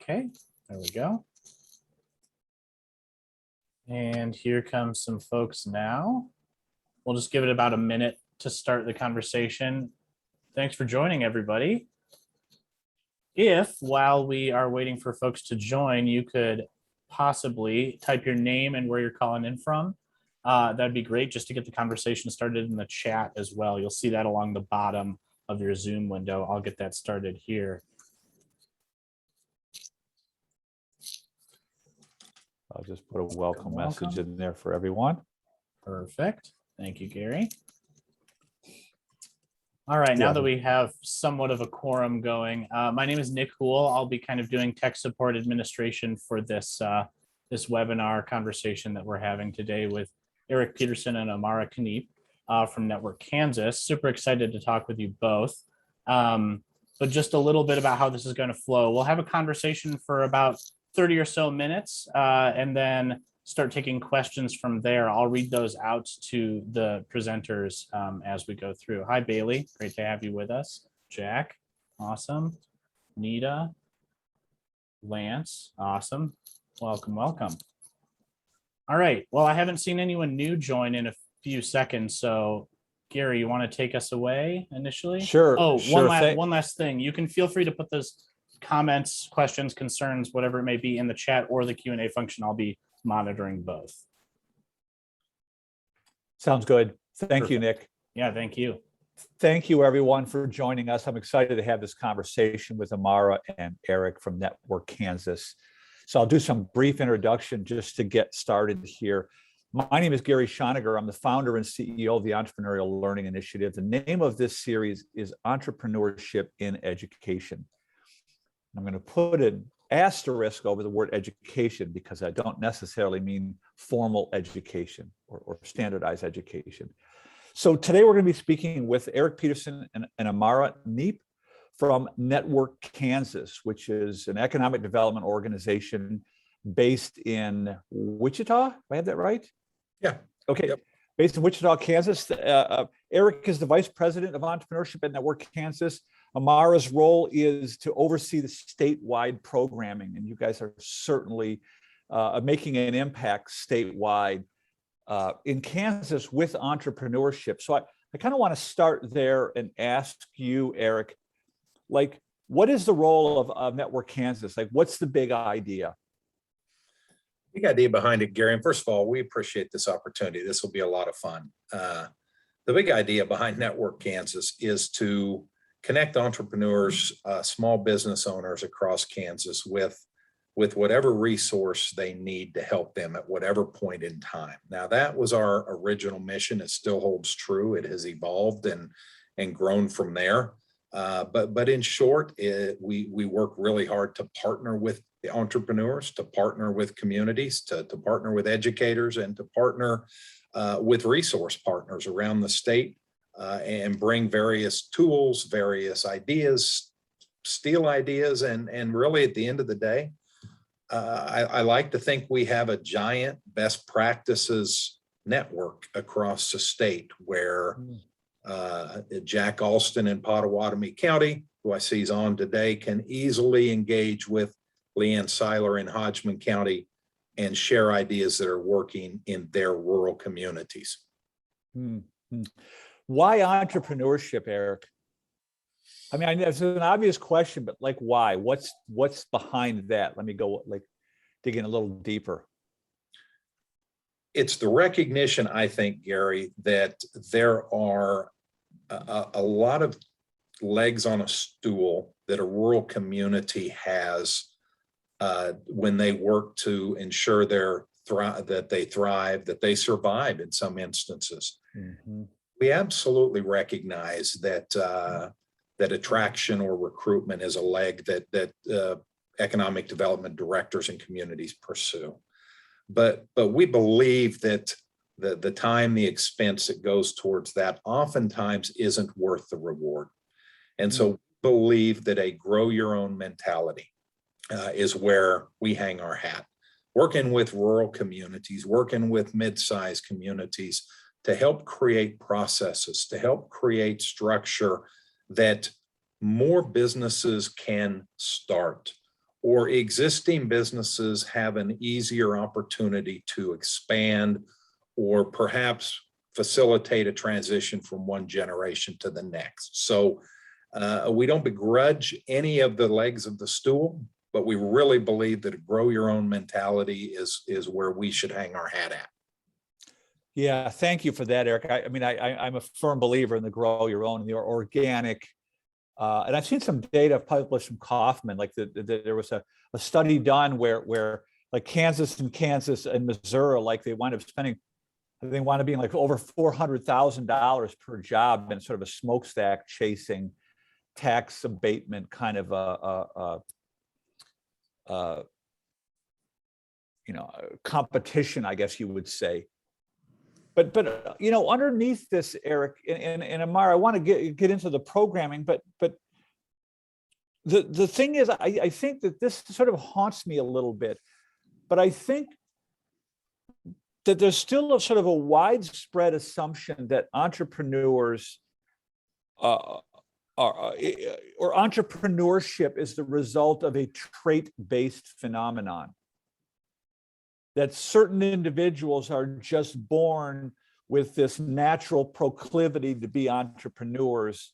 Okay, there we go. And here comes some folks now. We'll just give it about a minute to start the conversation. Thanks for joining, everybody. If, while we are waiting for folks to join, you could possibly type your name and where you're calling in from, that'd be great, just to get the conversation started in the chat as well. You'll see that along the bottom of your Zoom window. I'll get that started here. I'll just put a welcome message in there for everyone. Perfect. Thank you, Gary. All right, now that we have somewhat of a quorum going, my name is Nick Hool. I'll be kind of doing tech support administration for this this webinar conversation that we're having today with Erik Pedersen and Amara Kniep from Network Kansas. Super excited to talk with you both. But just a little bit about how this is going to flow. We'll have a conversation for about 30 or so minutes, and then start taking questions from there. I'll read those out to the presenters as we go through. Hi, Bailey. Great to have you with us. Jack, awesome. Nita, Lance, awesome. Welcome, welcome. All right. Well, I haven't seen anyone new join in a few seconds. So, Gary, you want to take us away initially? Sure. Oh, sure one last thing. You can feel free to put those comments, questions, concerns, whatever it may be in the chat or the Q&A function. I'll be monitoring both. Sounds good. Thank Perfect. you, Nick. Yeah, thank you. Thank you, everyone, for joining us. I'm excited to have this conversation with Amara and Erik from Network Kansas. So I'll do some brief introduction just to get started here. My name is Gary Schoniger. I'm the founder and CEO of the Entrepreneurial Learning Initiative. The name of this series is Entrepreneurship in Education. I'm going to put an asterisk over the word education because I don't necessarily mean formal education or standardized education. So today we're going to be speaking with Erik Pedersen and Amara Kniep from Network Kansas, which is an economic development organization based in Wichita. Do I have that right? Yeah. Okay. Yep. Based in Wichita, Kansas. Erik is the vice president of entrepreneurship at Network Kansas. Amara's role is to oversee the statewide programming, and you guys are certainly making an impact statewide in Kansas with entrepreneurship. So I kind of want to start there and ask you, Erik, like, what is the role of Network Kansas? Like, what's the big idea? Big idea behind it, Gary. And first of all, we appreciate this opportunity. This will be a lot of fun. The big idea behind Network Kansas is to connect entrepreneurs, small business owners across Kansas with whatever resource they need to help them at whatever point in time. Now, that was our original mission. It still holds true. It has evolved and grown from there. But in short, we work really hard to partner with the entrepreneurs, to partner with communities, to partner with educators, and to partner with resource partners around the state. And bring various tools, various ideas, steal ideas, and really at the end of the day, I like to think we have a giant best practices network across the state where Jack Alston in Pottawatomie County, who I see is on today, can easily engage with Leanne Seiler in Hodgman County and share ideas that are working in their rural communities. Mm-hmm. Why entrepreneurship, Erik? I mean, it's an obvious question, but like, why? What's behind that? Let me go dig in a little deeper. It's the recognition, I think, Gary, that there are a lot of legs on a stool that a rural community has when they work to ensure that they thrive, that they survive in some instances. Mm-hmm. We absolutely recognize that that attraction or recruitment is a leg that economic development directors and communities pursue. But we believe that the time, the expense that goes towards that oftentimes isn't worth the reward. And so we believe that a grow your own mentality is where we hang our hat. Working with rural communities, working with mid-sized communities, to help create processes, to help create structure that more businesses can start, or existing businesses have an easier opportunity to expand or perhaps facilitate a transition from one generation to the next. So we don't begrudge any of the legs of the stool, but we really believe that a grow your own mentality is where we should hang our hat at. Yeah, thank you for that, Eric. I'm a firm believer in the grow your own, the organic. And I've seen some data published from Kaufman, like there was a study done where like Kansas and Missouri, like they wind up spending, they want to be like over $400,000 per job in sort of a smokestack chasing tax abatement kind of competition, I guess you would say. But underneath this, Eric and Amara, I want to get into the programming, but the thing is, I think that this sort of haunts me a little bit, but I think that there's still a sort of a widespread assumption that entrepreneurs or entrepreneurship is the result of a trait-based phenomenon. That certain individuals are just born with this natural proclivity to be entrepreneurs,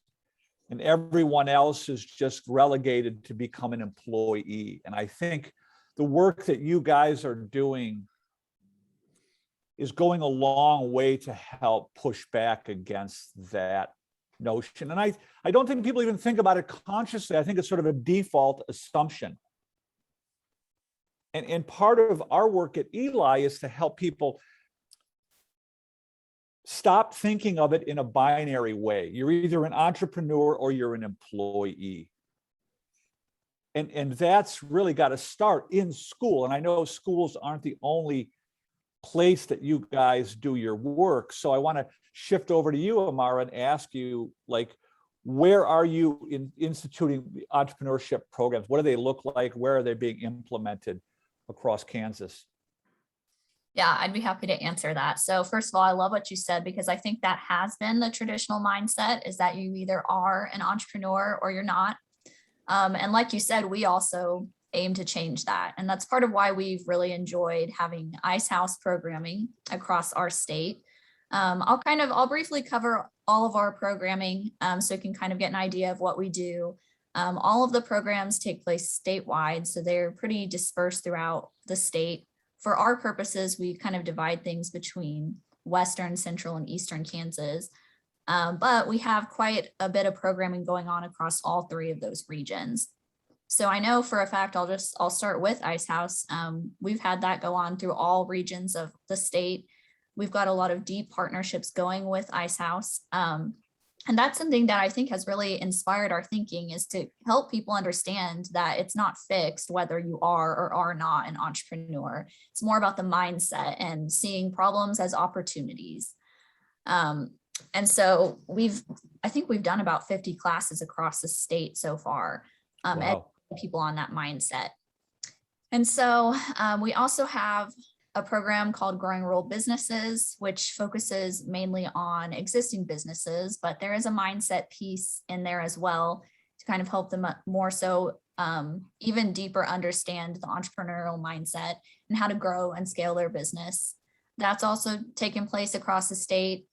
and everyone else is just relegated to become an employee. And I think the work that you guys are doing is going a long way to help push back against that notion. And I don't think people even think about it consciously. I think it's sort of a default assumption. And part of our work at Eli is to help people stop thinking of it in a binary way. You're either an entrepreneur or you're an employee. And that's really got to start in school. And I know schools aren't the only place that you guys do your work. So I want to shift over to you, Amara, and ask you, like, where are you in instituting the entrepreneurship programs? What do they look like? Where are they being implemented across Kansas? Yeah, I'd be happy to answer that. So first of all, I love what you said, because I think that has been the traditional mindset, is that you either are an entrepreneur or you're not. And like you said, we also aim to change that. And that's part of why we've really enjoyed having Ice House programming across our state. I'll briefly cover all of our programming so you can kind of get an idea of what we do. All of the programs take place statewide, so they're pretty dispersed throughout the state. For our purposes, we kind of divide things between Western, Central, and Eastern Kansas. But we have quite a bit of programming going on across all three of those regions. So I know for a fact, I'll start with Ice House. We've had that go on through all regions of the state. We've got a lot of deep partnerships going with Ice House. And that's something that I think has really inspired our thinking, is to help people understand that it's not fixed whether you are or are not an entrepreneur. It's more about the mindset and seeing problems as opportunities. And so I think we've done about 50 classes across the state so far, Wow. and people on that mindset. And so we also have a program called Growing Rural Businesses, which focuses mainly on existing businesses, but there is a mindset piece in there as well to kind of help them more so even deeper understand the entrepreneurial mindset and how to grow and scale their business. That's also taken place across the state.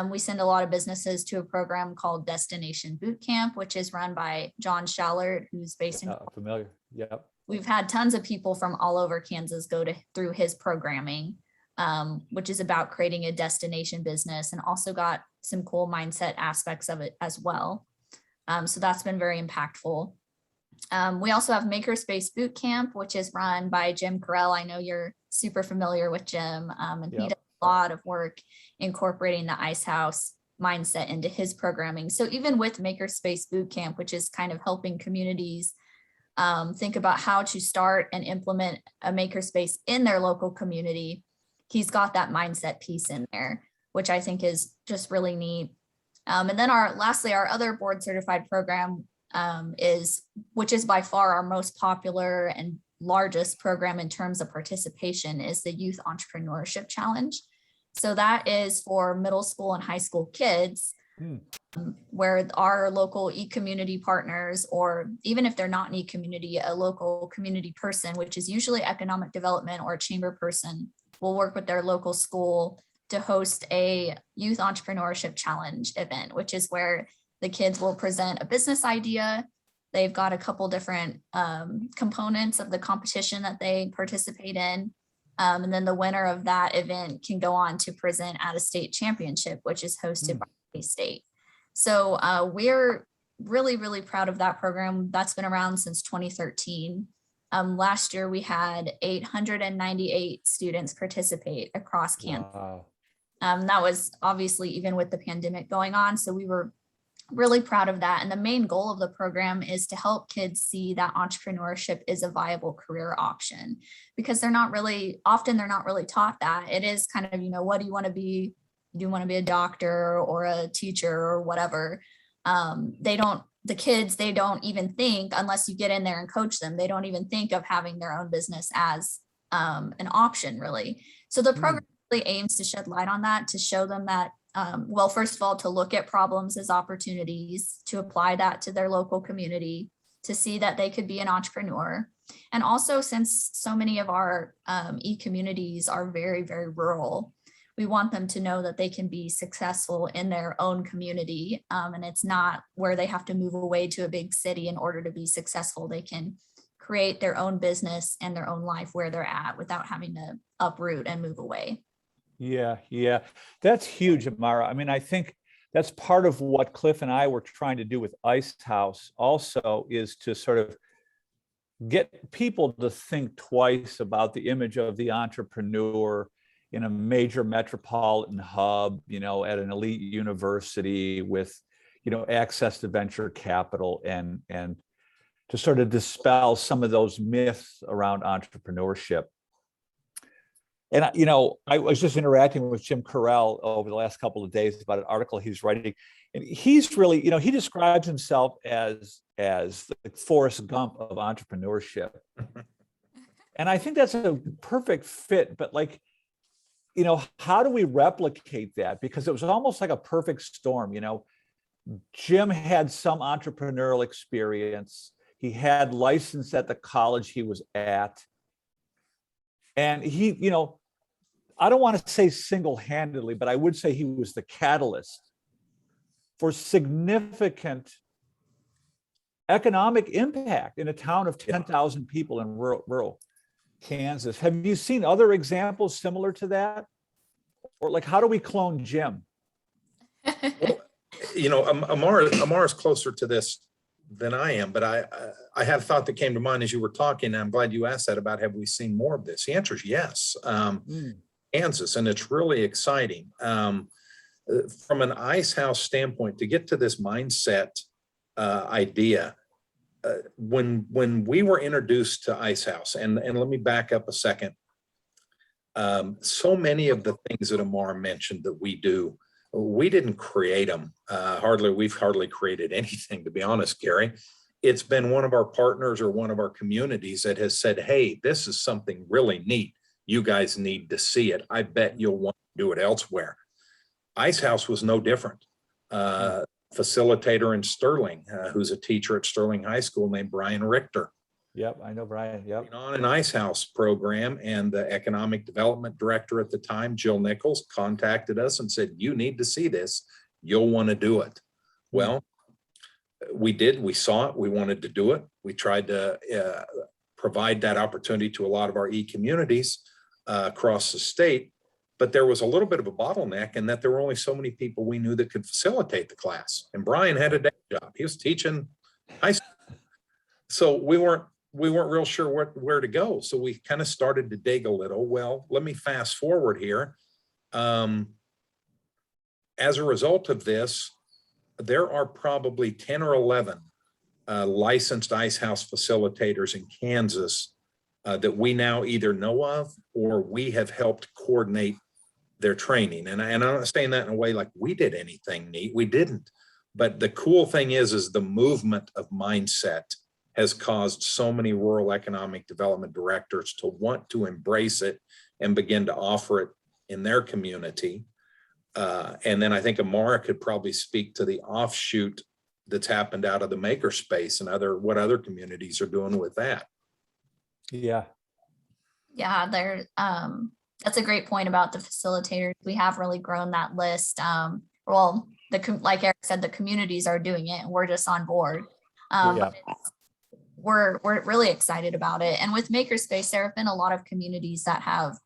We send a lot of businesses to a program called Destination Bootcamp, which is run by John Schallert, who's based in Familiar. Yep. We've had tons of people from all over Kansas go through his programming, which is about creating a destination business, and also got some cool mindset aspects of it as well. So that's been very impactful. We also have Makerspace Bootcamp, which is run by Jim Carell. I know you're super familiar with Jim, and he does a lot of work incorporating the Ice House mindset into his programming. So even with Makerspace Bootcamp, which is kind of helping communities think about how to start and implement a makerspace in their local community, he's got that mindset piece in there, which I think is just really neat. And then lastly, our other board certified program which is by far our most popular and largest program in terms of participation, is the Youth Entrepreneurship Challenge. So that is for middle school and high school kids. where our local e-community partners, or even if they're not an e-community, a local community person, which is usually economic development or a chamber person, will work with their local school to host a youth entrepreneurship challenge event, which is where the kids will present a business idea. They've got a couple different components of the competition that they participate in. And then the winner of that event can go on to present at a state championship, which is hosted by a state. So we're really, really proud of that program. That's been around since 2013. Last year, we had 898 students participate across Kansas. Wow. That was obviously even with the pandemic going on. So we were really proud of that. And the main goal of the program is to help kids see that entrepreneurship is a viable career option, because they're not really taught that. It is kind of, what do you want to be? Do you want to be a doctor or a teacher or whatever? The kids, they don't even think, unless you get in there and coach them, they don't even think of having their own business as an option, really. So the program really aims to shed light on that, to show them that, well, first of all, to look at problems as opportunities, to apply that to their local community, to see that they could be an entrepreneur. And also, since so many of our e-communities are very, very rural, we want them to know that they can be successful in their own community. And it's not where they have to move away to a big city in order to be successful. They can create their own business and their own life where they're at without having to uproot and move away. Yeah. That's huge, Amara. I mean, I think that's part of what Cliff and I were trying to do with Ice House also, is to sort of get people to think twice about the image of the entrepreneur in a major metropolitan hub, at an elite university with, access to venture capital, and to sort of dispel some of those myths around entrepreneurship. And, I was just interacting with Jim Carell over the last couple of days about an article he's writing. And he's really, he describes himself as the Forrest Gump of entrepreneurship. And I think that's a perfect fit. But how do we replicate that? Because it was almost like a perfect storm. Jim had some entrepreneurial experience. He had license at the college he was at. And he, I don't want to say single-handedly, but I would say he was the catalyst for significant economic impact in a town of 10,000 people in rural Kansas. Have you seen other examples similar to that? Or how do we clone Jim? Amara's closer to this than I am, but I had a thought that came to mind as you were talking. And I'm glad you asked that about, have we seen more of this? The answer is yes. Kansas, and it's really exciting. From an Ice House standpoint, to get to this mindset idea, when we were introduced to Ice House, and let me back up a second. So many of the things that Amara mentioned that we do, we didn't create them. We've hardly created anything, to be honest, Gary. It's been one of our partners or one of our communities that has said, hey, this is something really neat. You guys need to see it. I bet you'll want to do it elsewhere. Ice House was no different. Facilitator in Sterling, who's a teacher at Sterling High School named Brian Richter. Yep, I know Brian. Yep. On an Ice House program, and the economic development director at the time, Jill Nichols, contacted us and said, you need to see this. You'll want to do it. Well, we did. We saw it. We wanted to do it. We tried to provide that opportunity to a lot of our e-communities across the state, but there was a little bit of a bottleneck in that there were only so many people we knew that could facilitate the class. And Brian had a day job. He was teaching high school. So we weren't real sure where to go. So we kind of started to dig a little. Well, let me fast forward here. As a result of this, there are probably 10 or 11 licensed Ice House facilitators in Kansas that we now either know of or we have helped coordinate their training. And I'm not saying that in a way like we did anything neat. We didn't. But the cool thing is the movement of mindset has caused so many rural economic development directors to want to embrace it and begin to offer it in their community. And then I think Amara could probably speak to the offshoot that's happened out of the Makerspace and what other communities are doing with that. Yeah. Yeah, that's a great point about the facilitators. We have really grown that list. Well, like Erik said, the communities are doing it and we're just on board. Yeah. We're really excited about it. And with Makerspace, there have been a lot of communities that have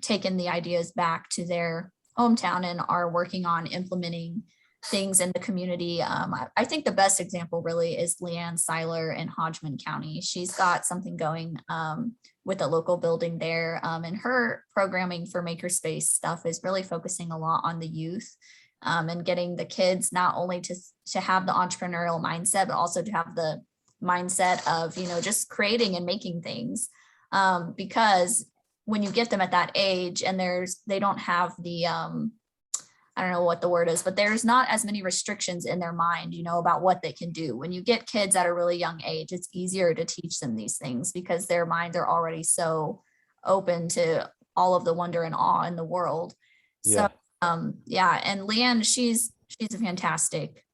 taken the ideas back to their hometown and are working on implementing things in the community. I think the best example really is Leanne Seiler in Hodgman County. She's got something going with a local building there. And her programming for Makerspace stuff is really focusing a lot on the youth and getting the kids not only to have the entrepreneurial mindset, but also to have the mindset of, just creating and making things. Because when you get them at that age and they don't have the, I don't know what the word is, but there's not as many restrictions in their mind, about what they can do. When you get kids at a really young age, it's easier to teach them these things because their minds are already so open to all of the wonder and awe in the world. Yeah. So, and Leanne, she's a fantastic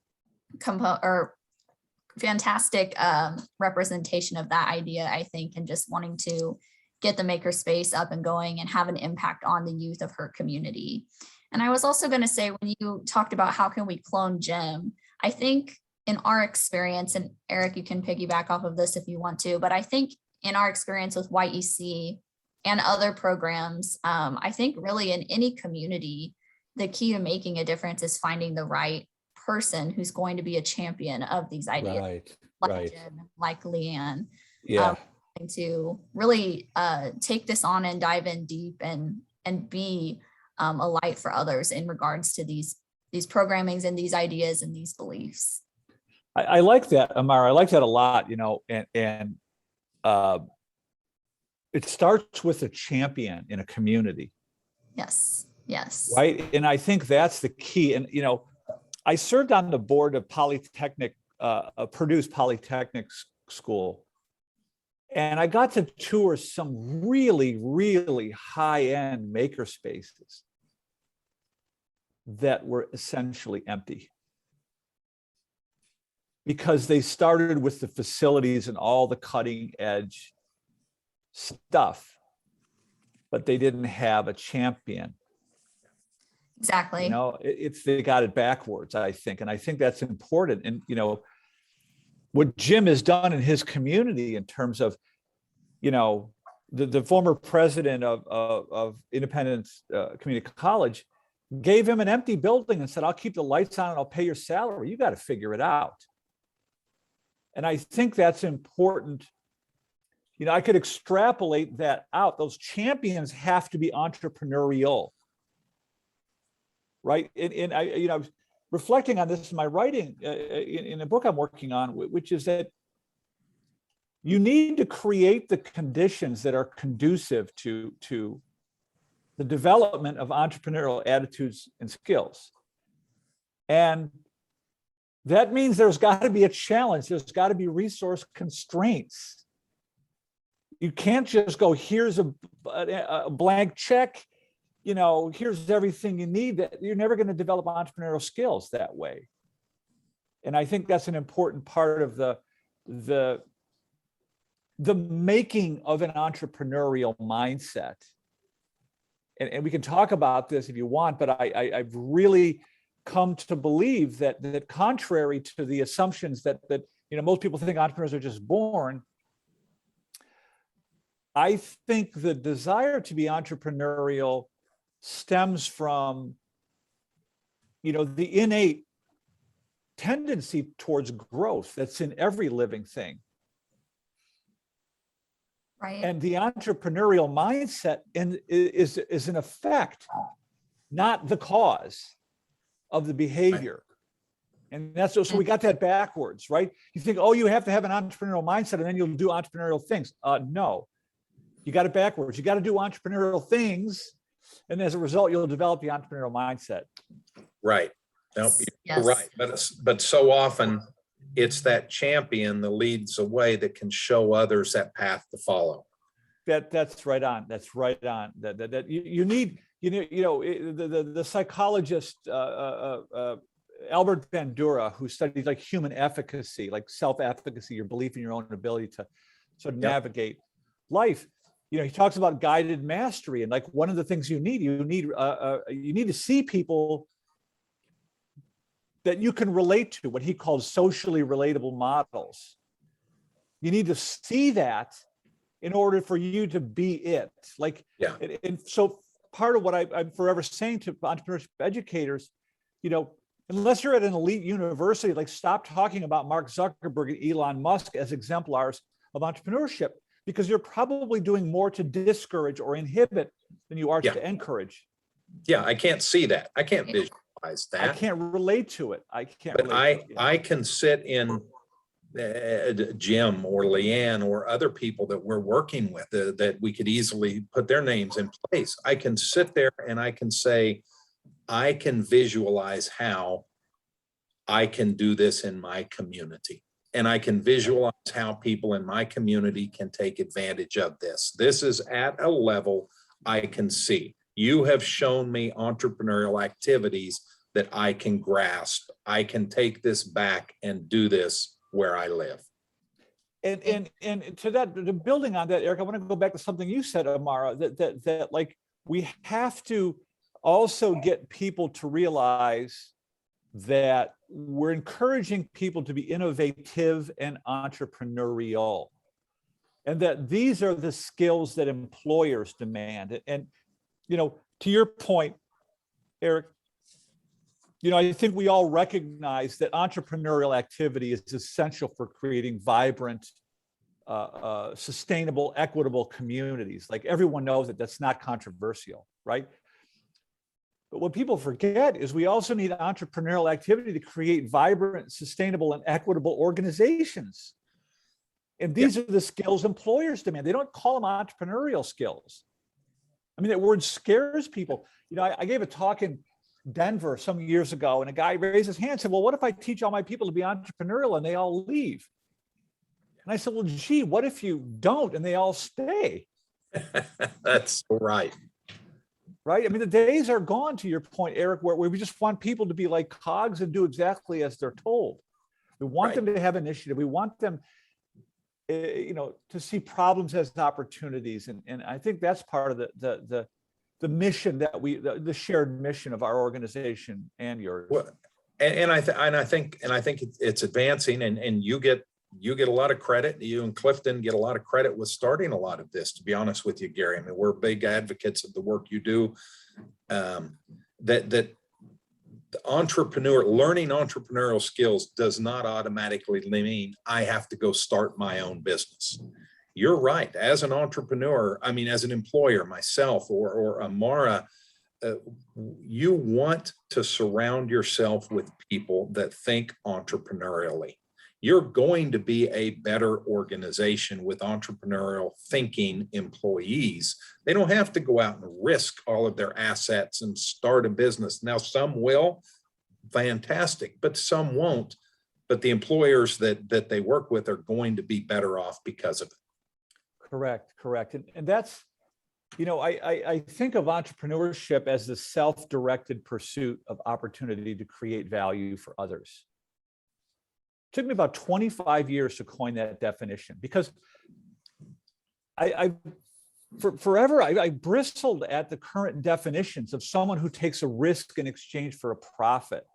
representation of that idea, I think, and just wanting to get the Makerspace up and going and have an impact on the youth of her community. And I was also going to say, when you talked about how can we clone Jim, I think in our experience, and Erik, you can piggyback off of this if you want to, but I think in our experience with YEC and other programs, I think really in any community, the key to making a difference is finding the right person who's going to be a champion of these ideas, like Jim, like Leanne. Yeah. To really take this on and dive in deep and be a light for others in regards to these programmings and these ideas and these beliefs. I like that, Amara. I like that a lot, and it starts with a champion in a community. Yes. Right. And I think that's the key. And, I served on the board of Purdue's Polytechnic School. And I got to tour some really, really high-end maker spaces that were essentially empty because they started with the facilities and all the cutting edge stuff, but they didn't have a champion. Exactly. They got it backwards, I think. And I think that's important. And, what Jim has done in his community in terms of, the former president of Independence Community College gave him an empty building and said, I'll keep the lights on and I'll pay your salary. You got to figure it out. And I think that's important. I could extrapolate that out. Those champions have to be entrepreneurial, right? And I was reflecting on this in my writing in a book I'm working on, which is that you need to create the conditions that are conducive to the development of entrepreneurial attitudes and skills. And that means there's got to be a challenge. There's got to be resource constraints. You can't just go, here's a blank check, here's everything you need. That you're never going to develop entrepreneurial skills that way. And I think that's an important part of the making of an entrepreneurial mindset. And we can talk about this if you want, but I've really come to believe that contrary to the assumptions that most people think entrepreneurs are just born, I think the desire to be entrepreneurial stems from, the innate tendency towards growth that's in every living thing. Right. And the entrepreneurial mindset is an effect, not the cause of the behavior. And that's so we got that backwards, right? You think, you have to have an entrepreneurial mindset and then you'll do entrepreneurial things. No, you got it backwards. You got to do entrepreneurial things. And as a result, you'll develop the entrepreneurial mindset. Right. No, you're right. But so often it's that champion that leads the way that can show others that path to follow. That's right on. That's right on. That you need The psychologist Albert Bandura, who studied like human efficacy, like self-efficacy, your belief in your own ability to sort of navigate life. He talks about guided mastery, and like one of the things you need to see people that you can relate to, what he calls socially relatable models. You need to see that in order for you to be it. And so part of what I'm forever saying to entrepreneurship educators, unless you're at an elite university, like stop talking about Mark Zuckerberg and Elon Musk as exemplars of entrepreneurship, because you're probably doing more to discourage or inhibit than you are to encourage. Yeah, I can't see that. I can't visualize that. I can't relate to it. I can sit in Jim or Leanne or other people that we're working with that we could easily put their names in place. I can sit there and I can say, I can visualize how I can do this in my community. And I can visualize how people in my community can take advantage of this. This is at a level I can see. You have shown me entrepreneurial activities that I can grasp. I can take this back and do this where I live. And to that, building on that, Erik, I want to go back to something you said, Amara, that like we have to also get people to realize that we're encouraging people to be innovative and entrepreneurial, and that these are the skills that employers demand. And to your point, Erik, I think we all recognize that entrepreneurial activity is essential for creating vibrant, sustainable, equitable communities. Like everyone knows that that's not controversial, right? But what people forget is we also need entrepreneurial activity to create vibrant, sustainable, and equitable organizations. And these are the skills employers demand. They don't call them entrepreneurial skills. I mean, that word scares people. I gave a talk in Denver some years ago, and a guy raised his hand and said, well, what if I teach all my people to be entrepreneurial and they all leave? And I said, well, gee, what if you don't and they all stay? That's right. Right? I mean, the days are gone, to your point, Erik, where we just want people to be like cogs and do exactly as they're told. We want them to have initiative. We want them, to see problems as opportunities. And I think that's part of the mission that the shared mission of our organization and yours. Well, and I think it's advancing, and you get a lot of credit. You and Clifton get a lot of credit with starting a lot of this, to be honest with you, Gary. I mean, we're big advocates of the work you do. That the learning entrepreneurial skills does not automatically mean I have to go start my own business. You're right. As an entrepreneur, as an employer myself or Amara, you want to surround yourself with people that think entrepreneurially. You're going to be a better organization with entrepreneurial thinking employees. They don't have to go out and risk all of their assets and start a business. Now, some will, fantastic, but some won't. But the employers that they work with are going to be better off because of it. Correct. And that's, I think of entrepreneurship as the self-directed pursuit of opportunity to create value for others. It took me about 25 years to coin that definition, because forever I bristled at the current definitions of someone who takes a risk in exchange for a profit.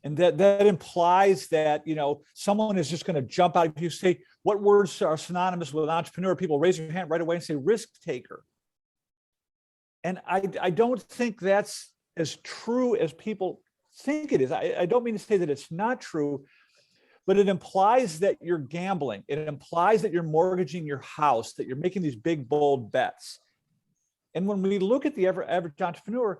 And that implies that, someone is just going to jump out. If you say, what words are synonymous with entrepreneur? People raise your hand right away and say risk taker. And I don't think that's as true as people think it is. I don't mean to say that it's not true, but it implies that you're gambling. It implies that you're mortgaging your house, that you're making these big, bold bets. And when we look at the average entrepreneur,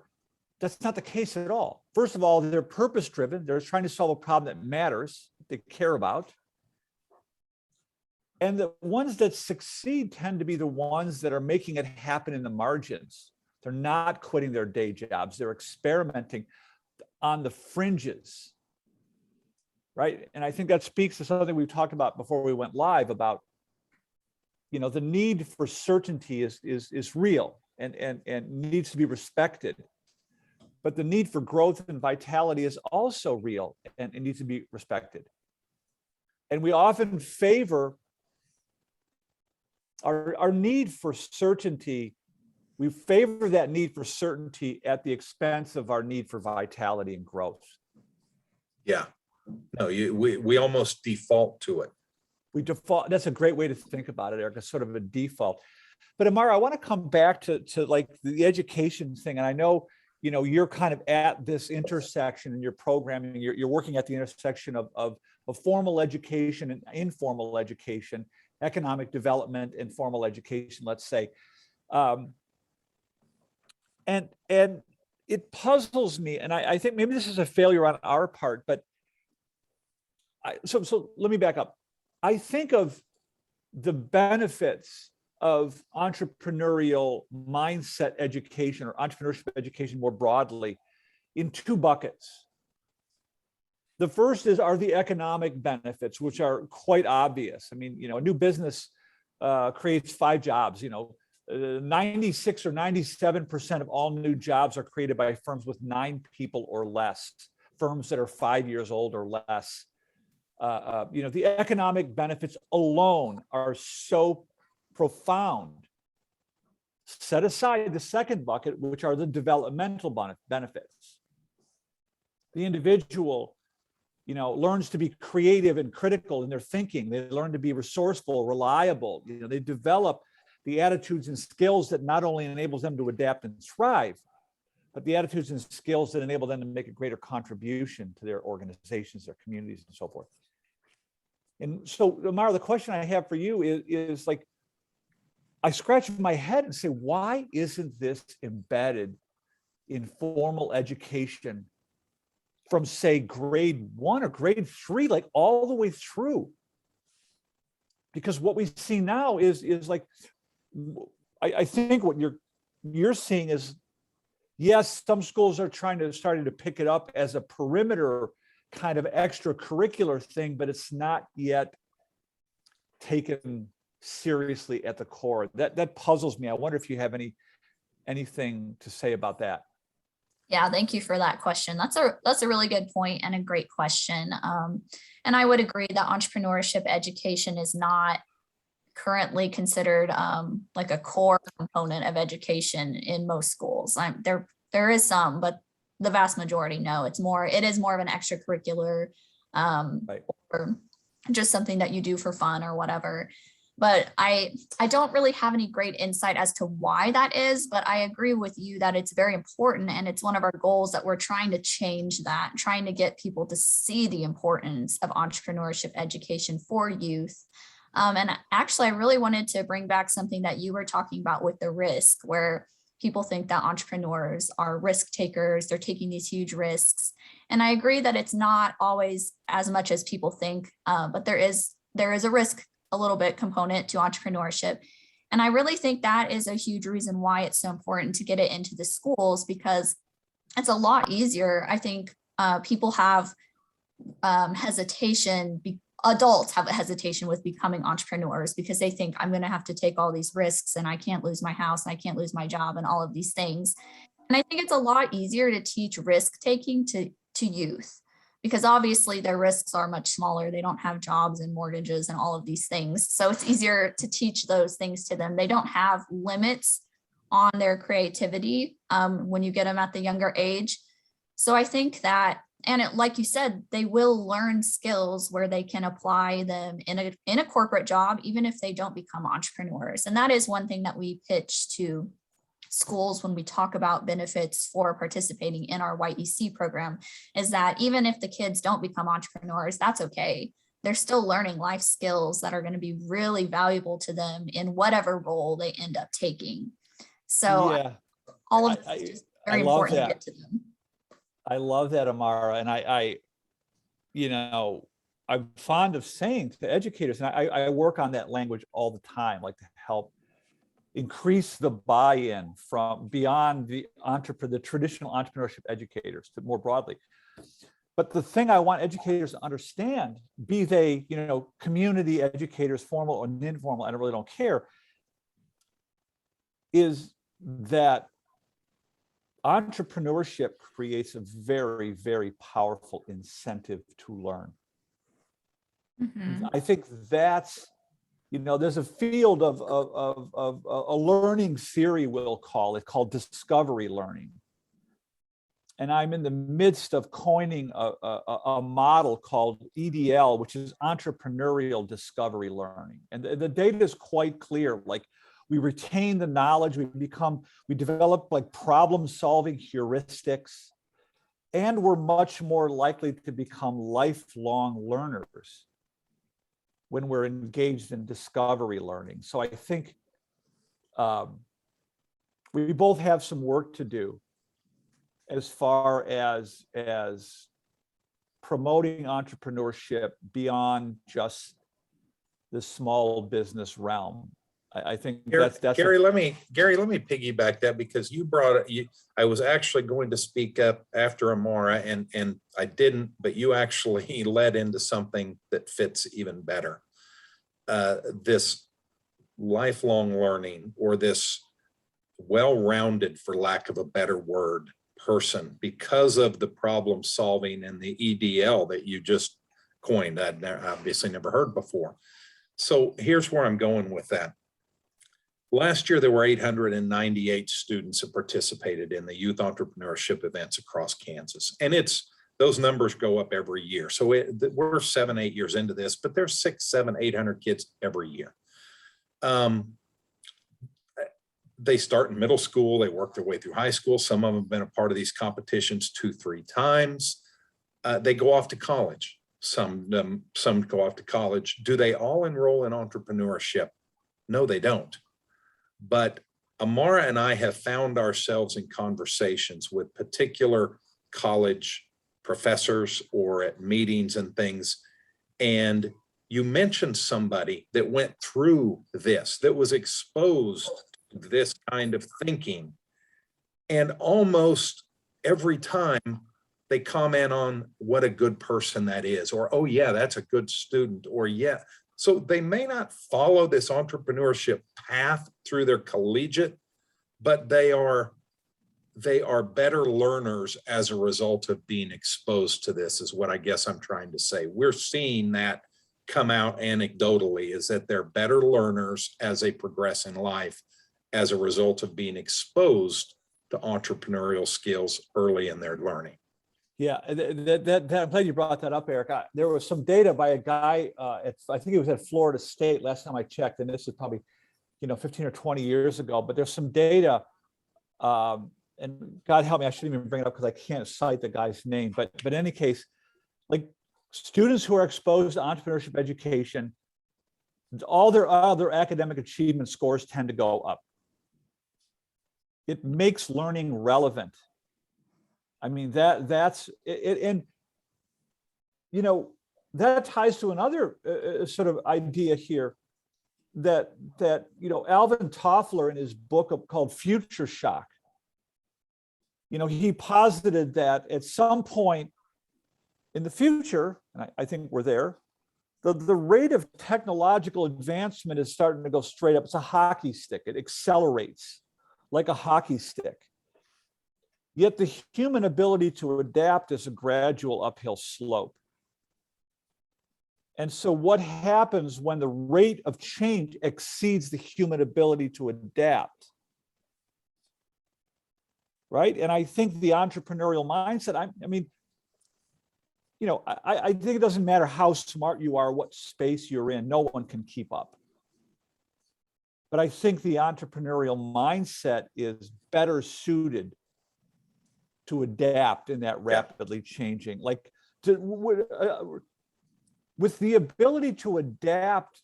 that's not the case at all. First of all, they're purpose-driven. They're trying to solve a problem that matters, they care about. And the ones that succeed tend to be the ones that are making it happen in the margins. They're not quitting their day jobs. They're experimenting on the fringes, right? And I think that speaks to something we've talked about before we went live about, the need for certainty is real. and needs to be respected. But the need for growth and vitality is also real and it needs to be respected. And we often favor our need for certainty. We favor that need for certainty at the expense of our need for vitality and growth. Yeah. No, we almost default to it. We default. That's a great way to think about it, Erik. It's sort of a default. But Amara, I want to come back to like the education thing. And I know, you're kind of at this intersection in your programming. You're working at the intersection of formal education and informal education, economic development and formal education, let's say. And it puzzles me. And I think maybe this is a failure on our part, but so let me back up. I think of the benefits of entrepreneurial mindset education or entrepreneurship education more broadly in two buckets. The first are the economic benefits, which are quite obvious. I mean, a new business creates 5 jobs. 96 or 97% of all new jobs are created by firms with 9 people or less, firms that are 5 years old or less. The economic benefits alone are so profound. Set aside the second bucket, which are the developmental benefits. The individual, learns to be creative and critical in their thinking. They learn to be resourceful, reliable. They develop the attitudes and skills that not only enables them to adapt and thrive, but the attitudes and skills that enable them to make a greater contribution to their organizations, their communities, and so forth. And so, Amara, the question I have for you is like, I scratch my head and say, why isn't this embedded in formal education from, say, grade 1 or grade 3, like all the way through? Because what we see now is like, I think what you're seeing is, yes, some schools are starting to pick it up as a perimeter kind of extracurricular thing, but it's not yet taken seriously at the core. That puzzles me. I wonder if you have anything to say about that. Yeah, thank you for that question. That's a really good point and a great question. And I would agree that entrepreneurship education is not currently considered like a core component of education in most schools. There is some, but the vast majority, no. It is more of an extracurricular Right. or just something that you do for fun or whatever. But I don't really have any great insight as to why that is, but I agree with you that it's very important. And it's one of our goals that we're trying to change that, trying to get people to see the importance of entrepreneurship education for youth. And actually, I really wanted to bring back something that you were talking about with the risk, where people think that entrepreneurs are risk takers, they're taking these huge risks. And I agree that it's not always as much as people think, but there is a risk, a little bit component to entrepreneurship. And I really think that is a huge reason why it's so important to get it into the schools, because it's a lot easier. I think people have hesitation, adults have a hesitation with becoming entrepreneurs because they think I'm going to have to take all these risks and I can't lose my house and I can't lose my job and all of these things. And I think it's a lot easier to teach risk taking to youth, because obviously their risks are much smaller. They don't have jobs and mortgages and all of these things. So it's easier to teach those things to them. They don't have limits on their creativity when you get them at the younger age. So I think that, and like you said, they will learn skills where they can apply them in a corporate job, even if they don't become entrepreneurs. And that is one thing that we pitch to schools when we talk about benefits for participating in our YEC program, is that even if the kids don't become entrepreneurs, that's okay. They're still learning life skills that are going to be really valuable to them in whatever role they end up taking. So yeah, all of this is just very important to get to them. I love that, Amara. And I'm fond of saying to educators, and I work on that language all the time, like to help increase the buy-in from beyond the traditional entrepreneurship educators to more broadly. But the thing I want educators to understand, be they, community educators, formal or informal, I really don't care, is that entrepreneurship creates a very, very powerful incentive to learn. Mhm. I think that's, there's a field of a learning theory, we'll call it, called discovery learning. And I'm in the midst of coining a model called EDL, which is entrepreneurial discovery learning. And the data is quite clear. Like, we retain the knowledge, we develop like problem-solving heuristics, and we're much more likely to become lifelong learners when we're engaged in discovery learning. So I think we both have some work to do as far as promoting entrepreneurship beyond just the small business realm. I think that's Gary, let me piggyback that, because you brought it. I was actually going to speak up after Amara, and I didn't, but you actually led into something that fits even better. This lifelong learning, or this well-rounded, for lack of a better word, person, because of the problem solving and the EDL that you just coined. I'd obviously never heard before. So here's where I'm going with that. Last year, there were 898 students that participated in the youth entrepreneurship events across Kansas. And those numbers go up every year. So we're 7, 8 years into this, but there's 600, 700, 800 kids every year. They start in middle school, they work their way through high school. Some of them have been a part of these competitions 2, 3 times. They go off to college. Some go off to college. Do they all enroll in entrepreneurship? No, they don't. But Amara and I have found ourselves in conversations with particular college professors or at meetings and things. And you mentioned somebody that went through this, that was exposed to this kind of thinking. And almost every time they comment on what a good person that is, or, oh yeah, that's a good student, or yeah. So they may not follow this entrepreneurship path through their collegiate, but they are better learners as a result of being exposed to this, is what I guess I'm trying to say. We're seeing that come out anecdotally, is that they're better learners as they progress in life as a result of being exposed to entrepreneurial skills early in their learning. Yeah, that I'm glad you brought that up, Eric. There was some data by a guy I think he was at Florida State last time I checked, and this is probably 15 or 20 years ago. But there's some data, and God help me, I shouldn't even bring it up because I can't cite the guy's name. But in any case, like, students who are exposed to entrepreneurship education, all their other academic achievement scores tend to go up. It makes learning relevant. I mean, that's it. And, that ties to another sort of idea here that Alvin Toffler, in his book called Future Shock, he posited that at some point in the future, and I think we're there, the rate of technological advancement is starting to go straight up. It's a hockey stick. It accelerates like a hockey stick. Yet the human ability to adapt is a gradual uphill slope. And so what happens when the rate of change exceeds the human ability to adapt? Right? And I think the entrepreneurial mindset, I think it doesn't matter how smart you are, what space you're in, no one can keep up. But I think the entrepreneurial mindset is better suited to adapt in that rapidly changing, with the ability to adapt,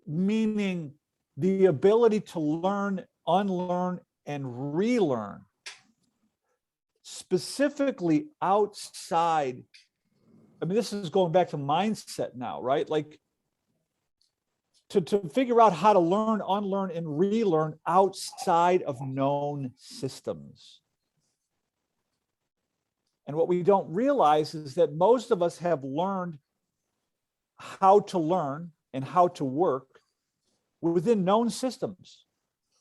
meaning the ability to learn, unlearn, and relearn, specifically outside. I mean, this is going back to mindset now, right? Like, to figure out how to learn, unlearn, and relearn outside of known systems. And what we don't realize is that most of us have learned how to learn and how to work within known systems.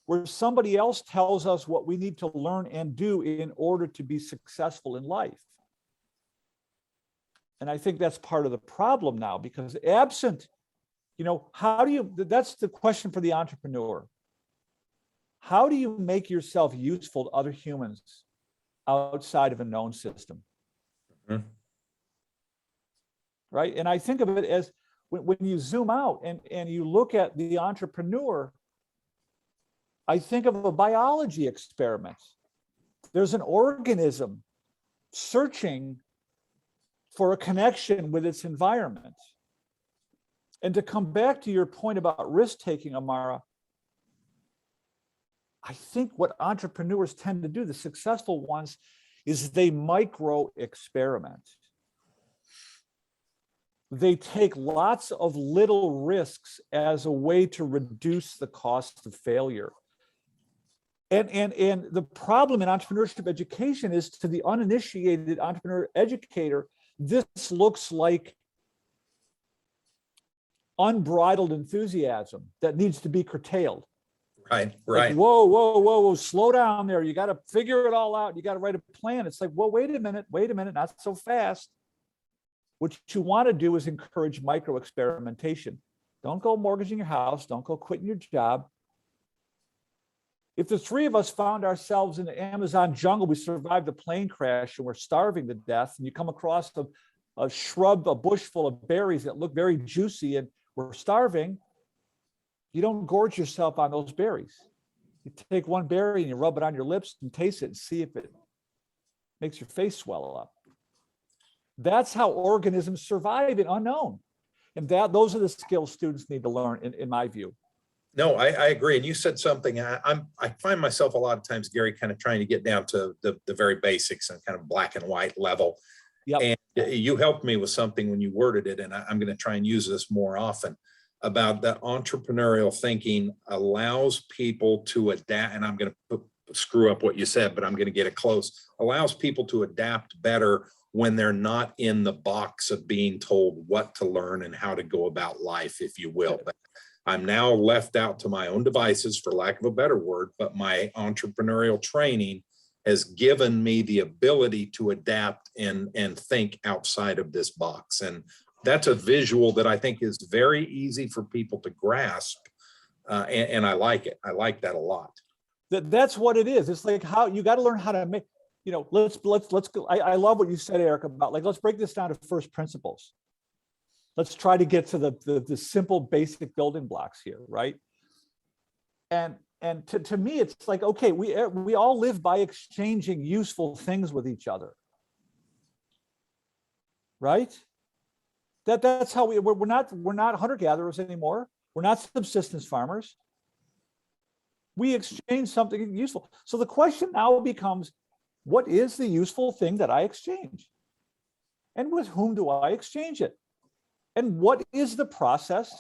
where somebody else tells us what we need to learn and do in order to be successful in life. And I think that's part of the problem now, because absent, that's the question for the entrepreneur. How do you make yourself useful to other humans outside of a known system? Mhm. Right? And I think of it as when you zoom out and you look at the entrepreneur, I think of a biology experiment. There's an organism searching for a connection with its environment. And to come back to your point about risk-taking, Amara, I think what entrepreneurs tend to do, the successful ones, is they micro experiment. They take lots of little risks as a way to reduce the cost of failure. And the problem in entrepreneurship education is, to the uninitiated entrepreneur educator, this looks like unbridled enthusiasm that needs to be curtailed. Right. Like, whoa, slow down there. You got to figure it all out. You got to write a plan. It's like, well, wait a minute, not so fast. What you want to do is encourage micro experimentation. Don't go mortgaging your house. Don't go quitting your job. If the three of us found ourselves in the Amazon jungle, we survived a plane crash and we're starving to death, and you come across a shrub, a bush full of berries that look very juicy, and we're starving, you don't gorge yourself on those berries. You take one berry and you rub it on your lips and taste it and see if it makes your face swell up. That's how organisms survive in unknown. And those are the skills students need to learn, in my view. No, I agree. And you said something, I find myself a lot of times, Gary, kind of trying to get down to the very basics and kind of black and white level. Yep. And you helped me with something when you worded it, and I'm going to try and use this more often, about that entrepreneurial thinking allows people to adapt. And I'm going to screw up what you said, but I'm going to get it close. Allows people to adapt better when they're not in the box of being told what to learn and how to go about life, if you will. But I'm now left out to my own devices, for lack of a better word, but my entrepreneurial training has given me the ability to adapt and think outside of this box. And that's a visual that I think is very easy for people to grasp. And I like it. I like that a lot. That's what it is. It's like, how you got to learn how to make, let's go. I love what you said, Erik, about, like, let's break this down to first principles. Let's try to get to the simple, basic building blocks here, right? And to me, it's like, okay, we all live by exchanging useful things with each other, right? That's how we're not hunter-gatherers anymore. We're not subsistence farmers. We exchange something useful. So the question now becomes, what is the useful thing that I exchange? And with whom do I exchange it? And what is the process